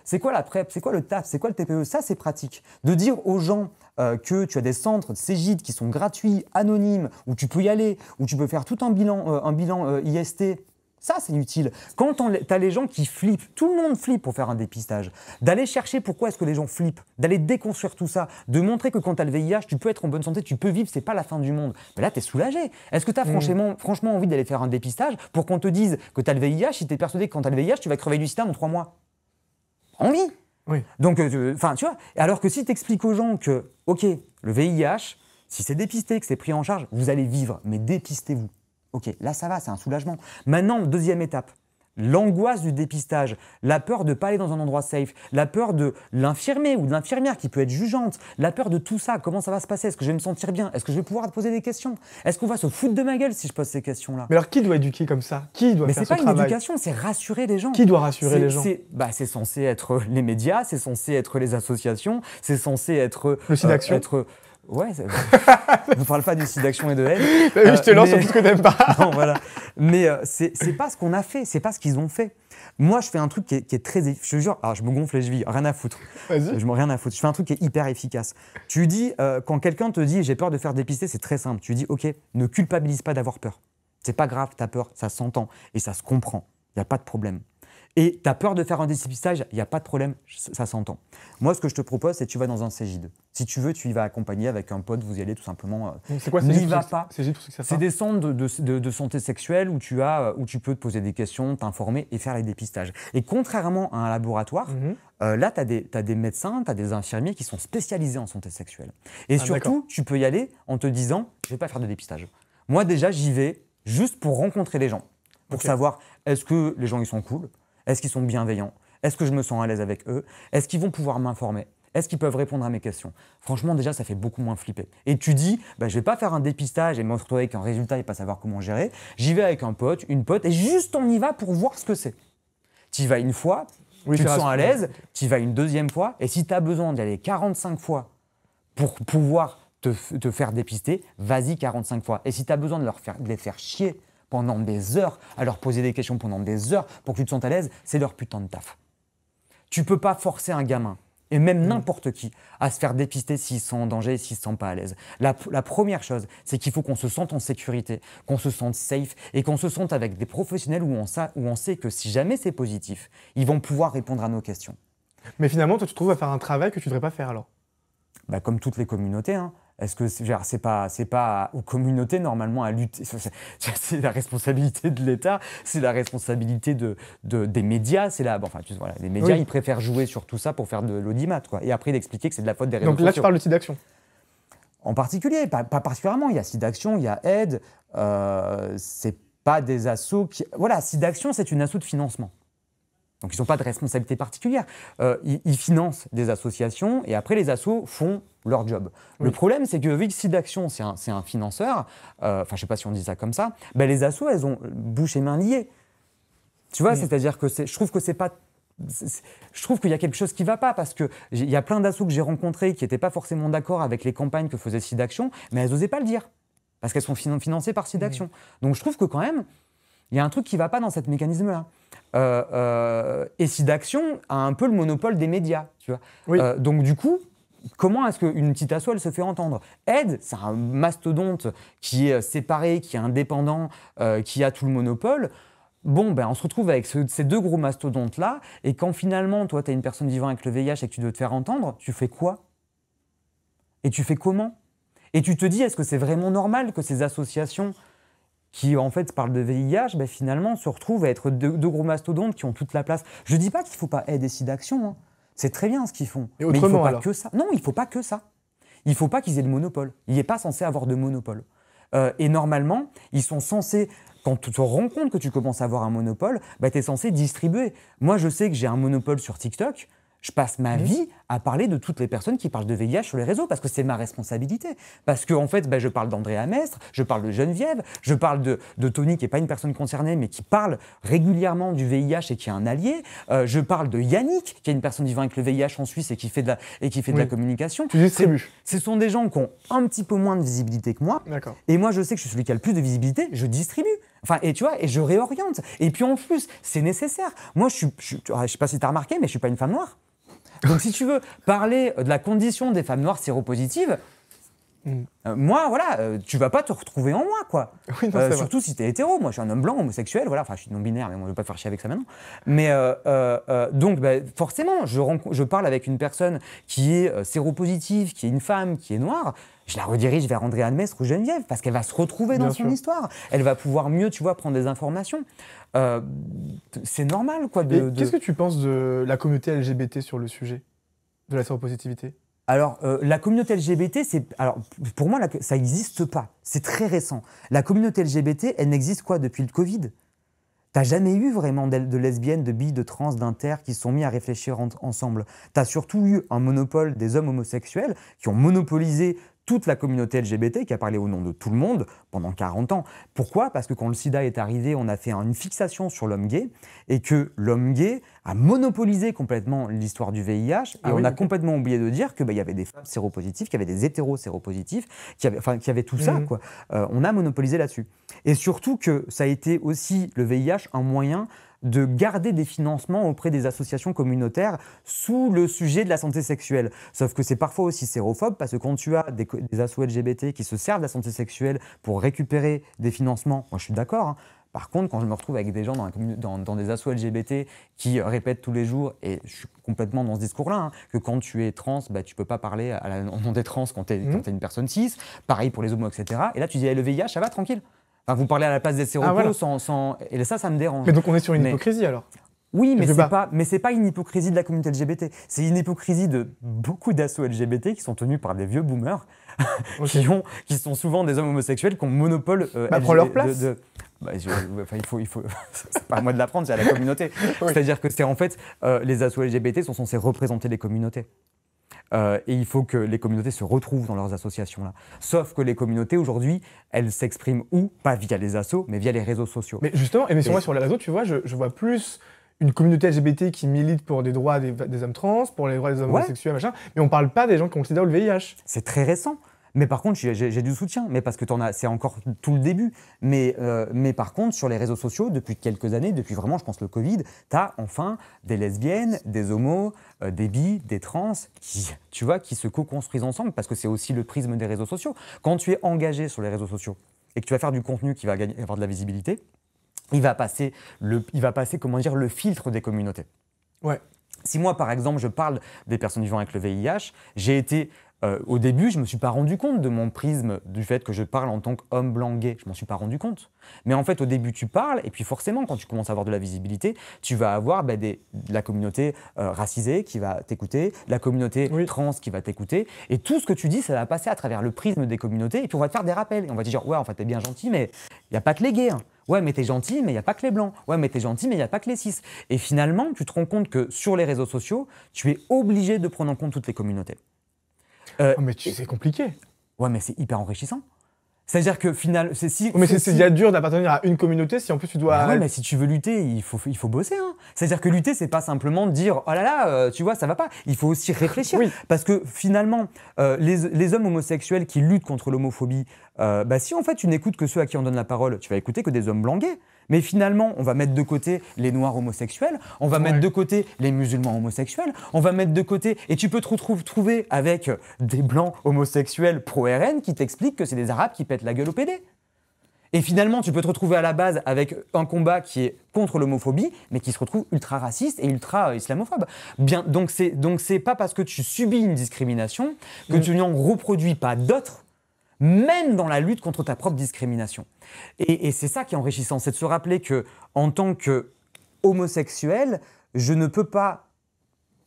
C'est quoi la PrEP? C'est quoi le TAF? C'est quoi le TPE? Ça, c'est pratique. De dire aux gens que tu as des centres de Cégide qui sont gratuits, anonymes, où tu peux y aller, où tu peux faire tout un bilan IST, ça, c'est utile. Quand tu as les gens qui flippent, tout le monde flippe pour faire un dépistage, d'aller chercher pourquoi est-ce que les gens flippent, d'aller déconstruire tout ça, de montrer que quand tu as le VIH, tu peux être en bonne santé, tu peux vivre, c'est pas la fin du monde. Mais là, tu es soulagé. Est-ce que tu as franchement envie d'aller faire un dépistage pour qu'on te dise que tu as le VIH, si tu es persuadé que quand tu as le VIH, tu vas crever du sida dans 3 mois? Envie. Oui. Donc, tu vois, alors que si tu expliques aux gens que, ok, le VIH, si c'est dépisté, que c'est pris en charge, vous allez vivre, mais dépistez-vous. Ok, là ça va, c'est un soulagement. Maintenant, deuxième étape, l'angoisse du dépistage, la peur de ne pas aller dans un endroit safe, la peur de l'infirmier ou de l'infirmière qui peut être jugeante, la peur de tout ça, comment ça va se passer, est-ce que je vais me sentir bien, est-ce que je vais pouvoir te poser des questions, est-ce qu'on va se foutre de ma gueule si je pose ces questions-là? Mais alors, qui doit éduquer comme ça? Qui doit faire ce travail? Mais c'est pas une éducation, c'est rassurer les gens. Qui doit rassurer les gens? C'est censé être les médias, c'est censé être les associations, c'est censé être... Le SIDAction. Ouais, on ne parle pas du SIDAction et de haine. Je te lance sur tout ce que t'aimes pas. Non, voilà. Mais c'est pas ce qu'on a fait, c'est pas ce qu'ils ont fait. Moi, je fais un truc qui est très... Je te jure, alors je me gonfle les chevilles, rien à foutre. Vas-y. Rien à foutre. Je fais un truc qui est hyper efficace. Tu dis, quand quelqu'un te dit « j'ai peur de faire dépister », c'est très simple. Tu dis « ok, ne culpabilise pas d'avoir peur. C'est pas grave, t'as peur, ça s'entend et ça se comprend. Il n'y a pas de problème. Et tu as peur de faire un dépistage, il n'y a pas de problème, ça s'entend. Moi, ce que je te propose, c'est que tu vas dans un Cégide. Si tu veux, tu y vas accompagner avec un pote, vous y allez tout simplement. C'est quoi n'y va pas. C'est des centres de santé sexuelle où tu peux te poser des questions, t'informer et faire les dépistages. Et contrairement à un laboratoire, là, tu as des médecins, tu as des infirmiers qui sont spécialisés en santé sexuelle. Et surtout, tu peux y aller en te disant, je ne vais pas faire de dépistage. Moi, déjà, j'y vais juste pour rencontrer les gens, pour savoir est-ce que les gens ils sont cool. Est-ce qu'ils sont bienveillants? Est-ce que je me sens à l'aise avec eux? Est-ce qu'ils vont pouvoir m'informer? Est-ce qu'ils peuvent répondre à mes questions? Franchement, déjà, ça fait beaucoup moins flipper. Et tu dis, je ne vais pas faire un dépistage et me retrouver avec un résultat et pas savoir comment gérer. J'y vais avec un pote, une pote, et juste on y va pour voir ce que c'est. Tu y vas une fois, tu te sens à l'aise, tu y vas une deuxième fois, et si tu as besoin d'y aller 45 fois pour pouvoir te faire dépister, vas-y 45 fois. Et si tu as besoin de les faire chier pendant des heures, à leur poser des questions pendant des heures pour que tu te sentes à l'aise, c'est leur putain de taf. Tu peux pas forcer un gamin, et même n'importe qui, à se faire dépister s'ils sont en danger et s'ils ne se sentent pas à l'aise. La première chose, c'est qu'il faut qu'on se sente en sécurité, qu'on se sente safe et qu'on se sente avec des professionnels où on sait que si jamais c'est positif, ils vont pouvoir répondre à nos questions. Mais finalement, toi, tu te trouves à faire un travail que tu ne devrais pas faire alors? Comme toutes les communautés, hein. Est-ce que c'est pas aux communautés normalement à lutter? C'est la responsabilité de l'État, c'est la responsabilité des médias. Les médias, ils préfèrent jouer sur tout ça pour faire de l'audimat, quoi. Et après d'expliquer que c'est de la faute des réseaux sociaux. Donc là, tu parles de SIDAction. En particulier, pas particulièrement. Il y a SIDAction, il y a Aide. C'est pas des assos qui... Voilà, SIDAction, c'est une asso de financement. Donc, ils n'ont pas de responsabilité particulière. Ils financent des associations et après, les assos font leur job. Oui. Le problème, c'est que vu que SIDAction, c'est un financeur, je ne sais pas si on dit ça comme ça, les assos, elles ont bouche et main liées. Tu vois, c'est-à-dire que je trouve que c'est pas... Je trouve qu'il y a quelque chose qui ne va pas parce qu'il y a plein d'assos que j'ai rencontrés qui n'étaient pas forcément d'accord avec les campagnes que faisait SIDAction, mais elles n'osaient pas le dire parce qu'elles sont financées par SIDAction. Donc, je trouve que quand même, il y a un truc qui ne va pas dans ce mécanisme-là. Et SIDAction a un peu le monopole des médias, tu vois. Oui. Donc du coup, comment est-ce qu'une petite asso, elle se fait entendre? Aide, c'est un mastodonte qui est séparé, qui est indépendant, qui a tout le monopole. Bon, on se retrouve avec ces deux gros mastodontes-là, et quand finalement, toi, tu es une personne vivant avec le VIH et que tu dois te faire entendre, tu fais quoi? Et tu fais comment? Et tu te dis, est-ce que c'est vraiment normal que ces associations qui en fait parlent de VIH, finalement se retrouvent à être deux gros mastodontes qui ont toute la place. Je ne dis pas qu'il ne faut pas aider SIDAction, hein. C'est très bien ce qu'ils font. Et mais il ne faut pas alors que ça. Non, il ne faut pas que ça. Il ne faut pas qu'ils aient le monopole. Il n'est pas censé avoir de monopole. Et normalement, ils sont censés, quand tu te rends compte que tu commences à avoir un monopole, bah, tu es censé distribuer. Moi, je sais que j'ai un monopole sur TikTok. Je passe ma vie à parler de toutes les personnes qui parlent de VIH sur les réseaux parce que c'est ma responsabilité. Parce que, en fait, bah, je parle d'Andrea Mestre, je parle de Geneviève, je parle de Tony qui n'est pas une personne concernée mais qui parle régulièrement du VIH et qui est un allié. Je parle de Yannick qui est une personne vivant avec le VIH en Suisse et qui fait de la communication. Tu distribues. Ce sont des gens qui ont un petit peu moins de visibilité que moi. D'accord. Et moi, je sais que je suis celui qui a le plus de visibilité, je distribue. Enfin, et tu vois, et je réoriente. Et puis en plus, c'est nécessaire. Moi, je sais pas si tu as remarqué, mais je suis pas une femme noire. Donc, si tu veux parler de la condition des femmes noires séropositives, moi, voilà, tu vas pas te retrouver en moi, quoi. Oui, non, surtout si tu es hétéro. Moi, je suis un homme blanc, homosexuel, voilà. Enfin, je suis non-binaire, mais on ne veut pas faire chier avec ça maintenant. Mais donc, bah, forcément, je parle avec une personne qui est séropositive, qui est une femme, qui est noire. Je la redirige vers Andrea Mestre ou Geneviève parce qu'elle va se retrouver dans son histoire. Elle va pouvoir mieux, tu vois, prendre des informations. C'est normal, quoi. Qu'est-ce que tu penses de la communauté LGBT sur le sujet de la séropositivité ? Alors, la communauté LGBT, pour moi, ça n'existe pas. C'est très récent. La communauté LGBT, elle n'existe quoi depuis le Covid ? T'as jamais eu vraiment de lesbiennes, de bi, de trans, d'inter qui se sont mis à réfléchir ensemble. T'as surtout eu un monopole des hommes homosexuels qui ont monopolisé toute la communauté LGBT, qui a parlé au nom de tout le monde pendant 40 ans. Pourquoi ? Parce que quand le sida est arrivé, on a fait une fixation sur l'homme gay et que l'homme gay a monopolisé complètement l'histoire du VIH et on a complètement oublié de dire qu'il y avait des femmes séropositives, qu'il y avait des hétéros séropositifs, qu'il y avait tout ça, quoi. On a monopolisé là-dessus. Et surtout que ça a été aussi, le VIH, un moyen de garder des financements auprès des associations communautaires sous le sujet de la santé sexuelle. Sauf que c'est parfois aussi sérophobe parce que quand tu as des assos LGBT qui se servent de la santé sexuelle pour récupérer des financements, moi je suis d'accord, hein. Par contre, quand je me retrouve avec des gens dans des assos LGBT qui répètent tous les jours, et je suis complètement dans ce discours-là, hein, que quand tu es trans, bah, tu ne peux pas parler au nom des trans quand tu es une personne cis, pareil pour les homos, etc. Et là tu dis, le VIH, ça va, tranquille. Enfin, vous parlez à la place des séropos sans... Et ça me dérange. Mais donc on est sur une hypocrisie alors ? Oui, mais c'est pas une hypocrisie de la communauté LGBT. C'est une hypocrisie de beaucoup d'assos LGBT qui sont tenus par des vieux boomers, qui sont souvent des hommes homosexuels qui ont monopole. Prends leur place. Il faut. C'est pas à moi de l'apprendre, c'est à la communauté. C'est-à-dire que en fait, les assos LGBT sont censés représenter les communautés. Et il faut que les communautés se retrouvent dans leurs associations-là. Sauf que les communautés, aujourd'hui, elles s'expriment où ? Pas via les assos, mais via les réseaux sociaux. Mais justement, moi sur les réseaux, tu vois, je vois plus une communauté LGBT qui milite pour des droits des hommes trans, pour les droits des hommes homosexuels, machin, mais on parle pas des gens qui ont le sida ou le VIH. C'est très récent. Mais par contre, j'ai du soutien, mais parce que c'est encore tout le début. Mais par contre, sur les réseaux sociaux, depuis quelques années, depuis vraiment, je pense, le Covid, tu as enfin des lesbiennes, des homos, des bi, des trans, qui se co-construisent ensemble, parce que c'est aussi le prisme des réseaux sociaux. Quand tu es engagé sur les réseaux sociaux et que tu vas faire du contenu qui va avoir de la visibilité, il va passer comment dire, le filtre des communautés. Ouais. Si moi, par exemple, je parle des personnes vivant avec le VIH, j'ai été... au début, je ne me suis pas rendu compte de mon prisme, du fait que je parle en tant qu'homme blanc gay. Je ne m'en suis pas rendu compte. Mais en fait, au début, tu parles, et puis forcément, quand tu commences à avoir de la visibilité, tu vas avoir la communauté racisée qui va t'écouter, la communauté trans qui va t'écouter, et tout ce que tu dis, ça va passer à travers le prisme des communautés, et puis on va te faire des rappels. Et on va te dire, ouais, en fait, t'es bien gentil, mais il n'y a pas que les gays. Hein. Ouais, mais t'es gentil, mais il n'y a pas que les blancs. Ouais, mais t'es gentil, mais il n'y a pas que les cis. Et finalement, tu te rends compte que sur les réseaux sociaux, tu es obligé de prendre en compte toutes les communautés. Mais c'est compliqué. Ouais, mais c'est hyper enrichissant. C'est-à-dire que finalement, c'est déjà dur d'appartenir à une communauté si en plus tu dois. Ouais, mais si tu veux lutter, il faut bosser. Hein. C'est-à-dire que lutter, c'est pas simplement dire oh là là, tu vois, ça va pas. Il faut aussi réfléchir. Parce que finalement, les hommes homosexuels qui luttent contre l'homophobie, si en fait tu n'écoutes que ceux à qui on donne la parole, tu vas écouter que des hommes blancs gays. Mais finalement, on va mettre de côté les noirs homosexuels, on va mettre de côté les musulmans homosexuels, on va mettre de côté... Et tu peux te retrouver avec des blancs homosexuels pro-RN qui t'expliquent que c'est des arabes qui pètent la gueule au PD. Et finalement, tu peux te retrouver à la base avec un combat qui est contre l'homophobie, mais qui se retrouve ultra raciste et ultra islamophobe. Donc c'est pas parce que tu subis une discrimination que tu n'en reproduis pas d'autres, même dans la lutte contre ta propre discrimination. Et c'est ça qui est enrichissant, c'est de se rappeler qu'en tant qu'homosexuel, je ne peux pas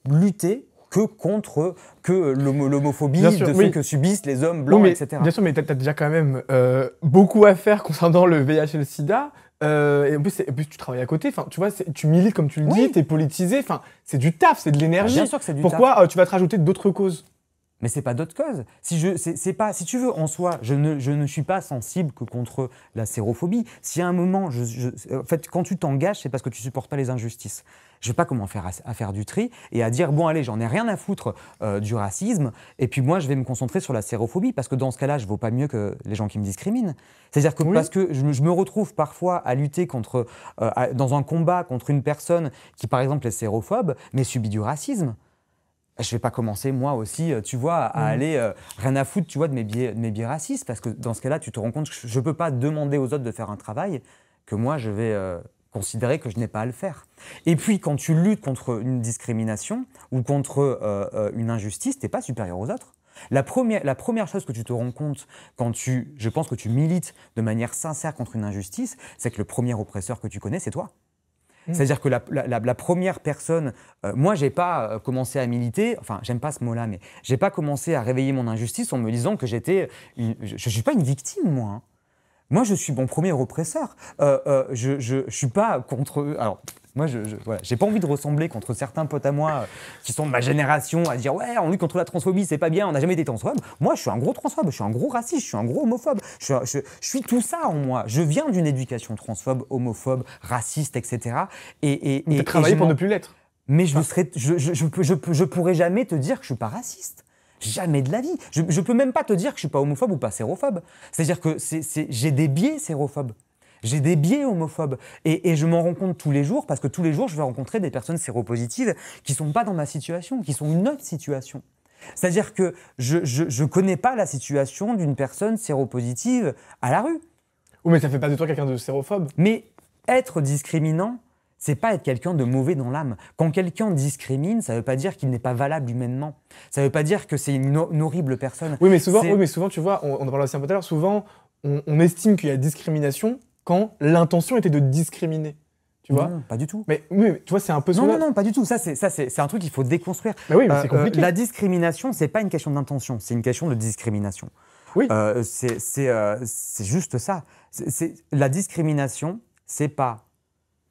lutter que contre l'homophobie de ceux que subissent les hommes blancs, etc. Bien sûr, mais tu as déjà quand même beaucoup à faire concernant le VIH et le sida. Et en plus, tu travailles à côté. Enfin, tu vois, tu milites comme tu le dis, t'es politisé. Enfin, c'est du taf, c'est de l'énergie. Bien sûr que c'est du Pourquoi tu vas te rajouter d'autres causes? Mais c'est pas d'autres causes. C'est pas, si tu veux, en soi, je ne suis pas sensible que contre la sérophobie. Si à un moment, en fait, quand tu t'engages, c'est parce que tu supportes pas les injustices. Je vais pas comment faire à faire du tri et à dire bon allez, j'en ai rien à foutre du racisme et puis moi je vais me concentrer sur la sérophobie parce que dans ce cas-là, je vaux pas mieux que les gens qui me discriminent. C'est-à-dire que parce que je me retrouve parfois à lutter contre dans un combat contre une personne qui par exemple est sérophobe mais subit du racisme. Je vais pas commencer moi aussi, tu vois, à aller rien à foutre, tu vois, de mes biais racistes, parce que dans ce cas-là, tu te rends compte que je peux pas demander aux autres de faire un travail que moi je vais considérer que je n'ai pas à le faire. Et puis quand tu luttes contre une discrimination ou contre une injustice, t'es pas supérieur aux autres. La première chose que tu te rends compte quand je pense que tu milites de manière sincère contre une injustice, c'est que le premier oppresseur que tu connais, c'est toi. C'est-à-dire que la première personne, moi j'ai pas commencé à militer, enfin j'aime pas ce mot-là, mais j'ai pas commencé à réveiller mon injustice en me disant que je suis pas une victime moi. Hein. Moi je suis mon premier oppresseur. Je suis pas contre eux. Alors moi voilà, j'ai pas envie de ressembler contre certains potes à moi qui sont de ma génération à dire ouais on lutte contre la transphobie c'est pas bien, on n'a jamais été transphobe. Moi je suis un gros transphobe, je suis un gros raciste, je suis un gros homophobe. Je suis tout ça en moi. Je viens d'une éducation transphobe, homophobe, raciste, etc. Et travailler pour ne plus l'être. Mais je pourrais jamais te dire que je suis pas raciste. Jamais de la vie. Je peux même pas te dire que je suis pas homophobe ou pas sérophobe. C'est-à-dire que j'ai des biais sérophobes. J'ai des biais homophobes et je m'en rends compte tous les jours parce que tous les jours, je vais rencontrer des personnes séropositives qui ne sont pas dans ma situation, qui sont une autre situation. C'est-à-dire que je ne connais pas la situation d'une personne séropositive à la rue. Oui, mais ça ne fait pas de toi quelqu'un de sérophobe. Mais être discriminant, c'est pas être quelqu'un de mauvais dans l'âme. Quand quelqu'un discrimine, ça ne veut pas dire qu'il n'est pas valable humainement. Ça ne veut pas dire que c'est une horrible personne. Oui, mais souvent tu vois, on en parlait aussi un peu tout à l'heure, souvent, on estime qu'il y a discrimination quand l'intention était de discriminer. Tu vois ? Non, pas du tout. Mais tu vois, c'est un peu... Non, pas du tout. Ça, c'est un truc qu'il faut déconstruire. Bah oui, mais c'est compliqué. La discrimination, c'est pas une question d'intention, c'est une question de discrimination. Oui. C'est juste ça. La discrimination, c'est pas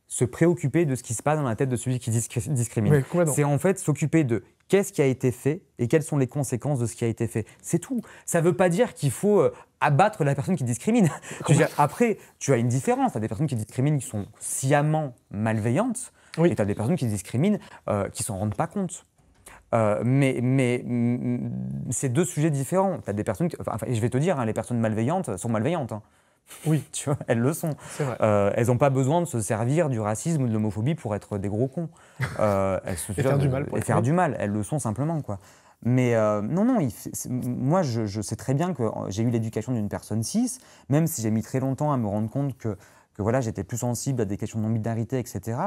se préoccuper de ce qui se passe dans la tête de celui qui discrimine. Oui, c'est en fait s'occuper de qu'est-ce qui a été fait et quelles sont les conséquences de ce qui a été fait. C'est tout. Ça ne veut pas dire qu'il faut abattre la personne qui discrimine. Après, tu as une différence. Tu as des personnes qui discriminent qui sont sciemment malveillantes et tu as des personnes qui discriminent qui ne s'en rendent pas compte. Mais c'est deux sujets différents. Tu as des personnes et je vais te dire, hein, les personnes malveillantes sont malveillantes. Hein. Oui, tu vois, elles le sont. C'est vrai. Elles n'ont pas besoin de se servir du racisme ou de l'homophobie pour être des gros cons. Et faire du mal. Faire du mal, elles le sont simplement, quoi. Mais moi, je sais très bien que j'ai eu l'éducation d'une personne cis, même si j'ai mis très longtemps à me rendre compte que voilà, j'étais plus sensible à des questions de non-binarité, etc.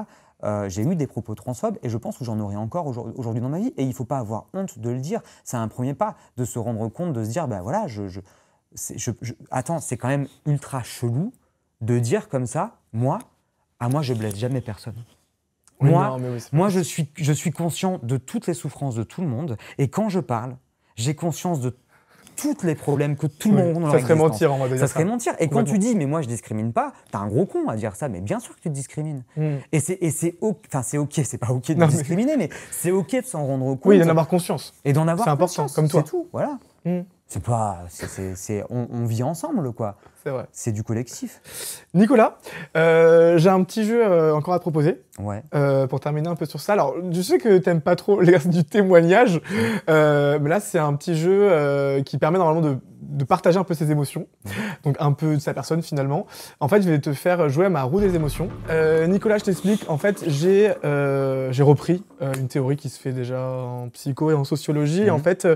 J'ai eu des propos transphobes et je pense que j'en aurai encore aujourd'hui dans ma vie. Et il ne faut pas avoir honte de le dire. C'est un premier pas, de se rendre compte, de se dire, ben voilà, attends, c'est quand même ultra chelou de dire comme ça, moi je blesse jamais personne. Oui, moi je suis conscient de toutes les souffrances de tout le monde et quand je parle, j'ai conscience de tous les problèmes que tout le monde rencontre dans leur existence. Ça serait mentir, on va dire ça. Ça serait mentir. Et quand tu dis, mais moi je discrimine pas, t'es un gros con à dire ça, mais bien sûr que tu discrimines. Et c'est ok, c'est pas ok de discriminer, mais c'est ok de s'en rendre compte. Oui, d'en avoir conscience. Et d'en avoir conscience. C'est important, comme toi. C'est tout, voilà. C'est pas, on vit ensemble, quoi. C'est vrai. C'est du collectif. Nicolas, j'ai un petit jeu encore à te proposer. Ouais. Pour terminer un peu sur ça. Alors, je sais que t'aimes pas trop l'exercice du témoignage, mais là, c'est un petit jeu qui permet normalement de partager un peu ses émotions, donc un peu de sa personne finalement. En fait, je vais te faire jouer à ma roue des émotions. Nicolas, je t'explique. En fait, j'ai repris une théorie qui se fait déjà en psycho et en sociologie. En fait,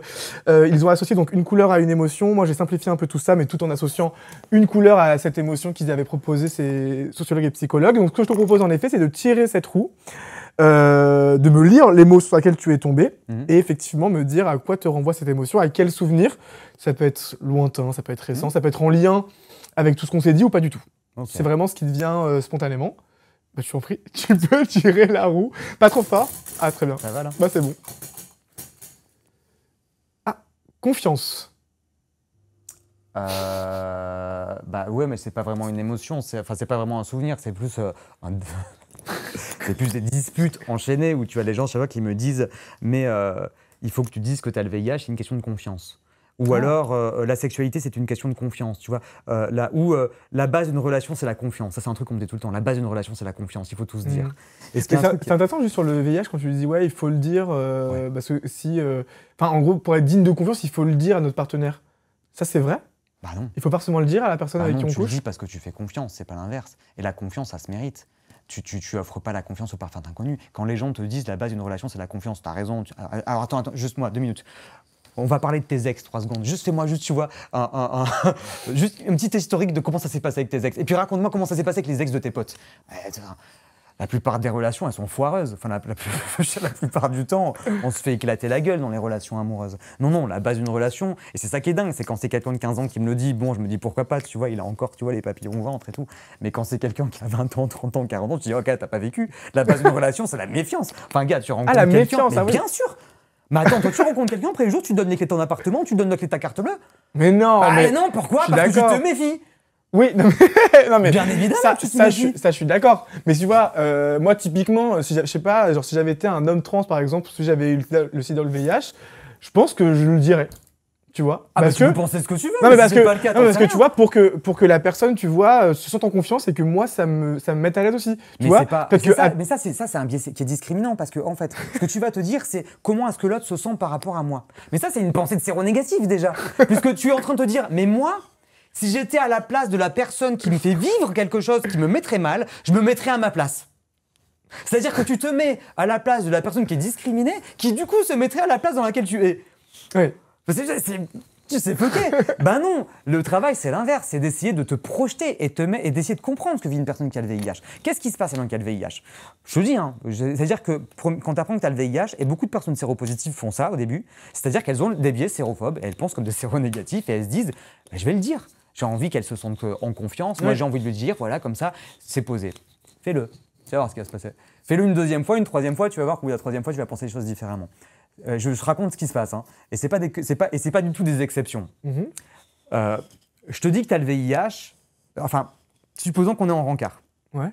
ils ont associé donc une couleur à une émotion. Moi, j'ai simplifié un peu tout ça, mais tout en associant une couleur à cette émotion qu'ils avaient proposé ces sociologues et psychologues. Donc, ce que je te propose en effet, c'est de tirer cette roue, de me lire les mots sur lesquels tu es tombé et effectivement me dire à quoi te renvoie cette émotion, à quel souvenir. Ça peut être lointain, ça peut être récent, ça peut être en lien avec tout ce qu'on s'est dit ou pas du tout. Okay. C'est vraiment ce qui te vient spontanément. Bah, je t'en prie, tu peux tirer la roue. Pas trop fort. Ah, très bien. Ça va là ? Bah, c'est bon. Ah, confiance. Bah ouais, mais c'est pas vraiment une émotion, c'est pas vraiment un souvenir, c'est plus c'est plus des disputes enchaînées où tu as des gens chaque fois qui me disent mais il faut que tu dises que tu as le VIH, c'est une question de confiance. Ou alors la sexualité c'est une question de confiance, tu vois. La base d'une relation c'est la confiance. Ça c'est un truc qu'on me dit tout le temps. La base d'une relation c'est la confiance, il faut tout se dire. Et C'est intéressant juste sur le VIH quand tu dis ouais il faut le dire parce que si, en gros pour être digne de confiance il faut le dire à notre partenaire. Ça c'est vrai? Bah non. Il faut pas forcément le dire à la personne avec qui on tu couche? le dis parce que tu fais confiance, c'est pas l'inverse. Et la confiance ça se mérite. Tu offres pas la confiance au parfait inconnu. Quand les gens te disent la base d'une relation c'est la confiance, t'as raison. Alors attends, juste moi, 2 minutes. On va parler de tes ex, 3 secondes. Juste fais-moi, tu vois, juste une petite historique de comment ça s'est passé avec tes ex. Et puis raconte-moi comment ça s'est passé avec les ex de tes potes. La plupart des relations, elles sont foireuses. Enfin, la plupart du temps, on se fait éclater la gueule dans les relations amoureuses. Non, la base d'une relation, et c'est ça qui est dingue, c'est quand c'est quelqu'un de 15 ans qui me le dit, bon, je me dis pourquoi pas, tu vois, il a encore, tu vois, les papillons au ventre et tout. Mais quand c'est quelqu'un qui a 20 ans, 30 ans, 40 ans, tu dis, ok, t'as pas vécu. La base d'une relation, c'est la méfiance. Enfin, gars, tu rencontres la quelqu'un, méfiance, mais bien sûr. Mais attends, toi, tu rencontres quelqu'un, après les jours, tu donnes les clés de ton appartement, tu donnes les clés de ta carte bleue. Mais non, non, pourquoi? Parce que tu te méfies. Oui, non mais bien évidemment, ça, je suis d'accord. Mais tu vois, moi typiquement, je sais pas, genre si j'avais été un homme trans par exemple, si j'avais eu le sida ou le VIH, je pense que je le dirais. Tu vois, parce que tu peux penser ce que tu veux. Non mais parce si pas le cas, que tu vois, pour que la personne, tu vois, se sente en confiance et que moi ça me mette à l'aise aussi. Tu vois, mais ça c'est un biais qui est discriminant parce que en fait, ce que tu vas te dire c'est comment est-ce que l'autre se sent par rapport à moi. Mais ça c'est une pensée de séronégative déjà, puisque tu es en train de te dire mais moi. Si j'étais à la place de la personne qui me fait vivre quelque chose qui me mettrait mal, je me mettrais à ma place. C'est-à-dire que tu te mets à la place de la personne qui est discriminée, qui du coup se mettrait à la place dans laquelle tu es. Oui. Tu sais fucké. Ben non, le travail c'est l'inverse, c'est d'essayer de te projeter et d'essayer de comprendre ce que vit une personne qui a le VIH. Qu'est-ce qui se passe avant qu'il y a le VIH? Je te dis, c'est-à-dire que quand tu apprends que tu as le VIH, et beaucoup de personnes séropositives font ça au début, c'est-à-dire qu'elles ont des biais sérophobes, et elles pensent comme des séronégatifs, et elles se disent, je vais le dire. J'ai envie qu'elles se sentent en confiance, moi j'ai envie de le dire, voilà, comme ça, c'est posé. Fais-le, tu vas voir ce qui va se passer. Fais-le une deuxième fois, une troisième fois, tu vas voir qu'au bout de la troisième fois, tu vas penser les choses différemment. Je raconte ce qui se passe, et c'est pas du tout des exceptions. Je te dis que tu as le VIH, enfin, supposons qu'on est en rencard. Ouais.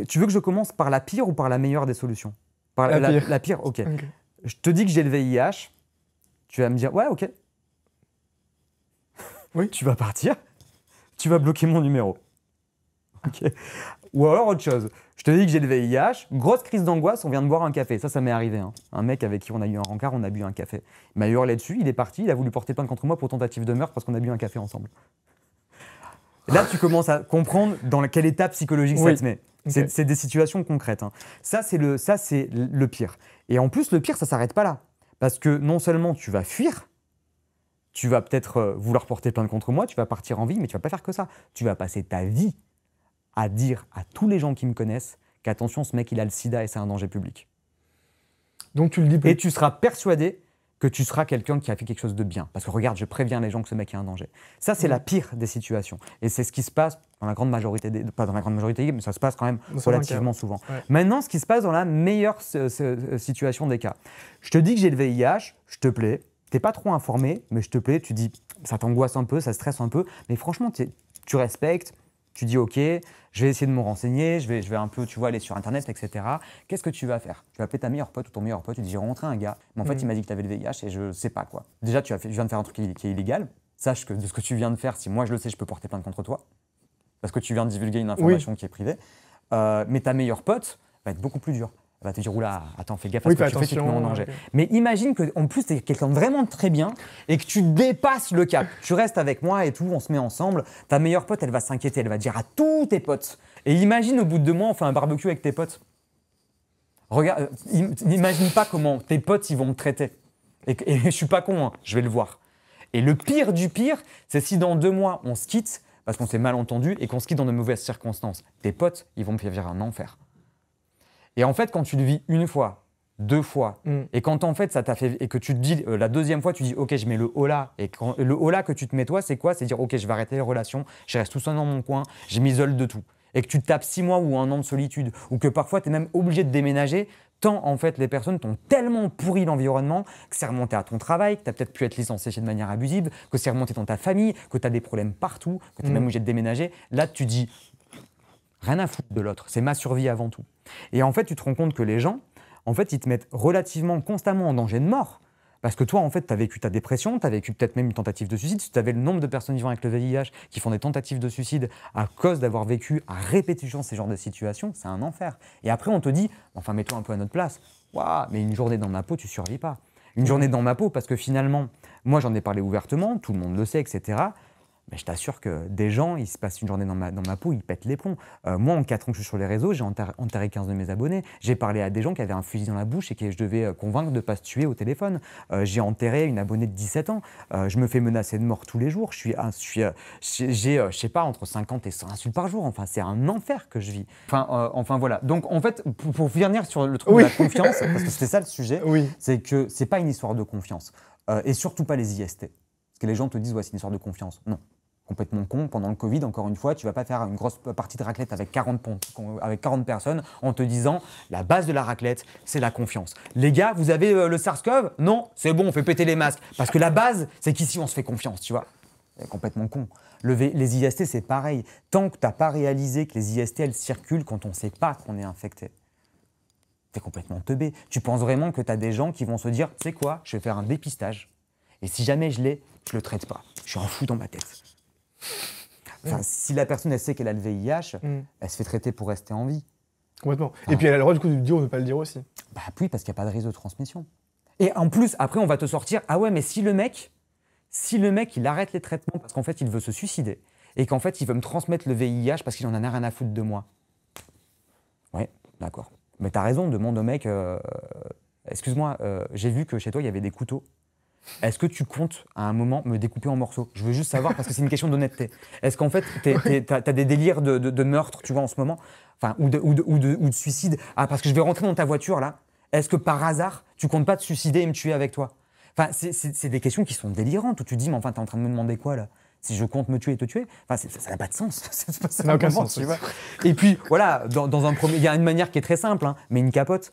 Tu veux que je commence par la pire ou par la meilleure des solutions? La pire, ok. Je te dis que j'ai le VIH, tu vas me dire, ouais, ok. Oui. Tu vas partir, tu vas bloquer mon numéro. Ok. Ou alors autre chose. Je te dis que j'ai le VIH, grosse crise d'angoisse, on vient de boire un café. Ça m'est arrivé. Un mec avec qui on a eu un rencard, on a bu un café. Il m'a hurlé dessus, il est parti, il a voulu porter plainte contre moi pour tentative de meurtre parce qu'on a bu un café ensemble. Et là, tu commences à comprendre dans quelle étape psychologique ça te met. Okay. C'est des situations concrètes. Ça, c'est le pire. Et en plus, le pire, ça ne s'arrête pas là. Parce que non seulement tu vas fuir, tu vas peut-être vouloir porter plainte contre moi, tu vas partir en vie, mais tu ne vas pas faire que ça. Tu vas passer ta vie à dire à tous les gens qui me connaissent qu'attention, ce mec, il a le sida et c'est un danger public. Donc tu le dis plus. Et tu seras persuadé que tu seras quelqu'un qui a fait quelque chose de bien. Parce que regarde, je préviens les gens que ce mec est un danger. Ça, c'est la pire des situations. Et c'est ce qui se passe dans la grande majorité, pas dans la grande majorité, mais ça se passe quand même relativement souvent. Ouais. Maintenant, ce qui se passe dans la meilleure situation des cas. Je te dis que j'ai le VIH, je te plais, t'es pas trop informé, mais je te plais, tu dis, ça t'angoisse un peu, ça stresse un peu, mais franchement, tu respectes, tu dis ok, je vais essayer de me renseigner, je vais un peu, tu vois, aller sur internet, etc. Qu'est-ce que tu vas faire? Tu vas appeler ta meilleure pote ou ton meilleur pote, tu dis j'ai rencontré un gars, mais en fait il m'a dit que tu avais le VIH et je sais pas quoi. Déjà je viens de faire un truc qui est illégal, sache que de ce que tu viens de faire, si moi je le sais, je peux porter plainte contre toi, parce que tu viens de divulguer une information qui est privée, mais ta meilleure pote va être beaucoup plus dure. Elle va te dire, oula, attends, fais gaffe à ce que tu fais, tu te mets en danger. Okay. Mais imagine qu'en plus, tu es quelqu'un de vraiment très bien et que tu dépasses le cap. Tu restes avec moi et tout, on se met ensemble. Ta meilleure pote, elle va s'inquiéter, elle va dire à tous tes potes. Et imagine, au bout de 2 mois, on fait un barbecue avec tes potes. Regarde, n'imagine pas comment tes potes, ils vont me traiter. Et je suis pas con, je vais le voir. Et le pire du pire, c'est si dans 2 mois, on se quitte, parce qu'on s'est mal entendu et qu'on se quitte dans de mauvaises circonstances. Tes potes, ils vont me faire vivre un enfer. Et en fait, quand tu le vis 1 fois, 2 fois, et quand en fait ça t'a fait et que tu te dis la 2e fois, tu dis ok, je mets le holà. Et le holà que tu te mets toi, c'est quoi? C'est dire ok, je vais arrêter les relations, je reste tout seul dans mon coin, je m'isole de tout. Et que tu te tapes 6 mois ou 1 an de solitude, ou que parfois tu es même obligé de déménager Tant, en fait, les personnes t'ont tellement pourri l'environnement que c'est remonté à ton travail, que tu as peut-être pu être licencié de manière abusive, que c'est remonté dans ta famille, que tu as des problèmes partout, que tu es même obligé de déménager. Là, tu dis, rien à foutre de l'autre, c'est ma survie avant tout. Et en fait, tu te rends compte que les gens, en fait, ils te mettent relativement constamment en danger de mort. Parce que toi, en fait, tu as vécu ta dépression, tu as vécu peut-être même une tentative de suicide. Si tu avais le nombre de personnes vivant avec le VIH qui font des tentatives de suicide à cause d'avoir vécu à répétition ces genres de situations, c'est un enfer. Et après, on te dit, enfin, mets-toi un peu à notre place. Waouh, mais une journée dans ma peau, tu survis pas. Une journée dans ma peau, parce que finalement, moi, j'en ai parlé ouvertement, tout le monde le sait, etc. Mais je t'assure que des gens, ils se passent une journée dans ma peau, ils pètent les plombs. Moi, en 4 ans que je suis sur les réseaux, j'ai enterré 15 de mes abonnés. J'ai parlé à des gens qui avaient un fusil dans la bouche et que je devais convaincre de ne pas se tuer au téléphone. J'ai enterré une abonnée de 17 ans. Je me fais menacer de mort tous les jours. J'ai, je sais pas, entre 50 et 100 insultes par jour. Enfin, c'est un enfer que je vis. Enfin voilà. Donc, en fait, pour finir sur le truc de la confiance, parce que c'était ça le sujet, c'est que c'est pas une histoire de confiance. Et surtout pas les IST. Parce que les gens te disent, ouais, c'est une histoire de confiance. Non. Complètement con. Pendant le Covid, encore une fois, tu vas pas faire une grosse partie de raclette avec 40 personnes en te disant la base de la raclette, c'est la confiance. Les gars, vous avez le SARS-CoV? Non, c'est bon, on fait péter les masques. Parce que la base, c'est qu'ici, on se fait confiance, tu vois. C'est complètement con. Les IST, c'est pareil. Tant que tu n'as pas réalisé que les IST, elles circulent quand on ne sait pas qu'on est infecté. T'es complètement teubé. Tu penses vraiment que tu as des gens qui vont se dire, tu sais quoi, je vais faire un dépistage. Et si jamais je l'ai, je le traite pas. Je suis un fou dans ma tête. Enfin, si la personne elle sait qu'elle a le VIH, elle se fait traiter pour rester en vie. Complètement. Et puis elle a le droit du coup de dire ou de ne pas le dire aussi. Bah oui, parce qu'il n'y a pas de risque de transmission. Et en plus, après, on va te sortir, ah ouais, mais si le mec il arrête les traitements parce qu'en fait il veut se suicider et qu'en fait il veut me transmettre le VIH parce qu'il en a rien à foutre de moi. Ouais, d'accord. Mais t'as raison, demande au mec, excuse-moi, j'ai vu que chez toi il y avait des couteaux. Est-ce que tu comptes à un moment me découper en morceaux? Je veux juste savoir parce que c'est une question d'honnêteté. Est-ce qu'en fait t'as des délires de meurtre, tu vois, en ce moment, enfin, ou de suicide? Ah, parce que je vais rentrer dans ta voiture là. Est-ce que par hasard tu comptes pas te suicider et me tuer avec toi? Enfin, c'est des questions qui sont délirantes où tu te dis mais enfin t'es en train de me demander quoi là? Si je compte me tuer et te tuer, enfin, ça n'a pas de sens. Ça n'a aucun sens, tu vois. Et puis voilà, dans un premier, il y a une manière qui est très simple, hein, mets une capote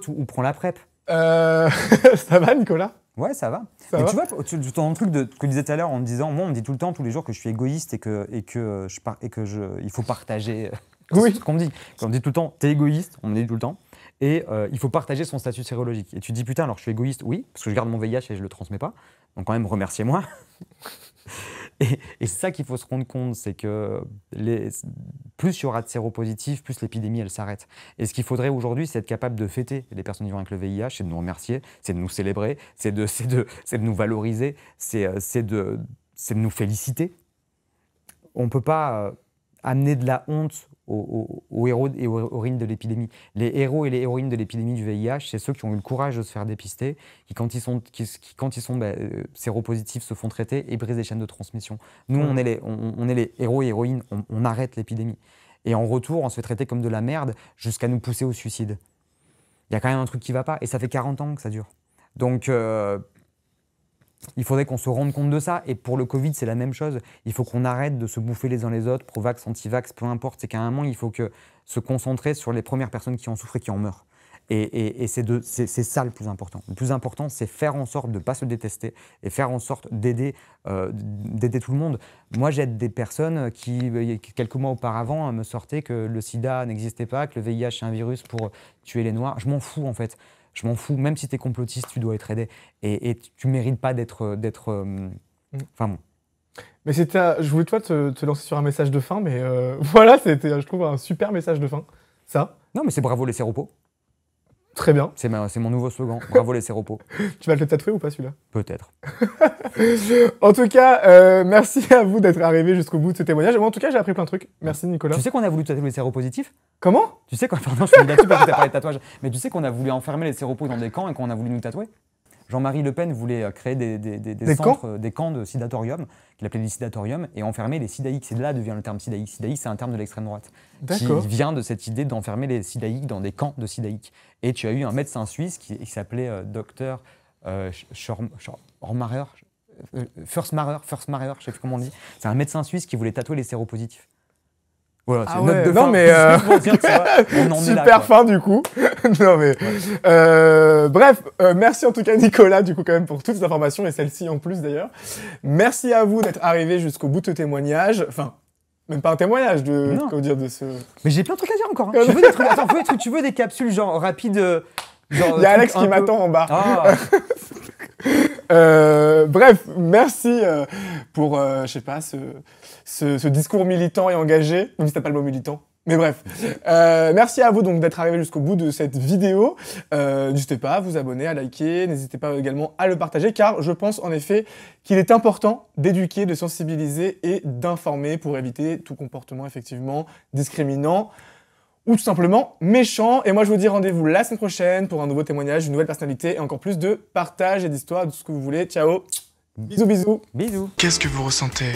ou prends la PrEP. Ça va, Nicolas? Ouais, ça va. Ça mais va. tu vois, dans le truc que je disais tout à l'heure en me disant, moi on me dit tout le temps, tous les jours que je suis égoïste il faut partager. Oui. C'est ce qu'on me dit. Quand on me dit tout le temps, t'es égoïste, on me dit tout le temps. Et il faut partager son statut sérologique. Et tu te dis, putain, alors je suis égoïste, oui, parce que je garde mon VIH et je le transmets pas. Donc quand même, remerciez-moi. Et c'est ça qu'il faut se rendre compte, c'est que plus il y aura de séropositifs, plus l'épidémie, elle s'arrête. Et ce qu'il faudrait aujourd'hui, c'est être capable de fêter les personnes vivant avec le VIH, c'est de nous remercier, c'est de nous célébrer, c'est de nous valoriser, c'est de nous féliciter. On ne peut pas amener de la honte aux héros et aux héroïnes de l'épidémie. Les héros et les héroïnes de l'épidémie du VIH, c'est ceux qui ont eu le courage de se faire dépister, qui quand ils sont séropositifs se font traiter et brisent les chaînes de transmission. Nous, on est les héros et héroïnes, on arrête l'épidémie. Et en retour, on se fait traiter comme de la merde jusqu'à nous pousser au suicide. Il y a quand même un truc qui ne va pas, et ça fait 40 ans que ça dure. Donc, il faudrait qu'on se rende compte de ça. Et pour le Covid, c'est la même chose. Il faut qu'on arrête de se bouffer les uns les autres, pro-vax, anti-vax, peu importe. C'est qu'à un moment, il faut se concentrer sur les premières personnes qui en souffrent et qui en meurent. Et c'est ça le plus important. Le plus important, c'est faire en sorte de ne pas se détester et faire en sorte d'aider tout le monde. Moi, j'aide des personnes qui, quelques mois auparavant, me sortaient que le sida n'existait pas, que le VIH est un virus pour tuer les Noirs. Je m'en fous, en fait. Je m'en fous. Même si tu es complotiste, tu dois être aidé. Et tu ne mérites pas d'être... Enfin bon. Mais je voulais toi te lancer sur un message de fin, mais voilà, c'était, je trouve, un super message de fin. Ça. Non, mais c'est bravo les séropos. Très bien. C'est mon nouveau slogan. Bravo les séropos. Tu vas le tatouer ou pas celui-là? Peut-être. En tout cas, merci à vous d'être arrivés jusqu'au bout de ce témoignage. Moi, en tout cas, j'ai appris plein de trucs. Merci Nicolas. Tu sais qu'on a voulu tatouer les séropositifs? Comment? Tu sais quoi? Pardon, je suis là-dessus parce que t'as parlé de tatouage. Mais tu sais qu'on a voulu enfermer les séropos dans des camps et qu'on a voulu nous tatouer? Jean-Marie Le Pen voulait créer des centres, des camps de sidatorium, qu'il appelait des sidatoriums, et enfermer les sidaïques. C'est de là devient le terme sidaïque. Sidaïque, c'est un terme de l'extrême droite. D'accord. Qui vient de cette idée d'enfermer les sidaïques dans des camps de sidaïques. Et tu as eu un médecin suisse qui s'appelait docteur Firstmarer, je ne sais plus comment on dit. C'est un médecin suisse qui voulait tatouer les séropositifs. Voilà, c'est Ah une note ouais, de non, fin. mais, Juste pour dire, tu vois, on en est là, super quoi. fin du coup. Non mais bref, merci en tout cas Nicolas du coup quand même pour toutes ces informations et celle-ci en plus d'ailleurs. Merci à vous d'être arrivé jusqu'au bout de ce témoignage. Enfin, même pas un témoignage de Non. comment dire de ce. Mais j'ai plein de trucs à dire encore. Hein. Tu veux des trucs, attends, tu veux des capsules genre rapides genre, Il y a trucs Alex un qui peu- m'attend en bas. Ah, Bref, merci pour je sais pas ce discours militant et engagé. Même si t'as pas le mot militant. Mais bref, merci à vous donc d'être arrivé jusqu'au bout de cette vidéo. N'hésitez pas à vous abonner, à liker, n'hésitez pas également à le partager car je pense en effet qu'il est important d'éduquer, de sensibiliser et d'informer pour éviter tout comportement effectivement discriminant ou tout simplement méchant. Et moi je vous dis rendez-vous la semaine prochaine pour un nouveau témoignage, une nouvelle personnalité et encore plus de partage et d'histoire, de tout ce que vous voulez. Ciao, bisous bisous. bisous. Qu'est-ce que vous ressentez?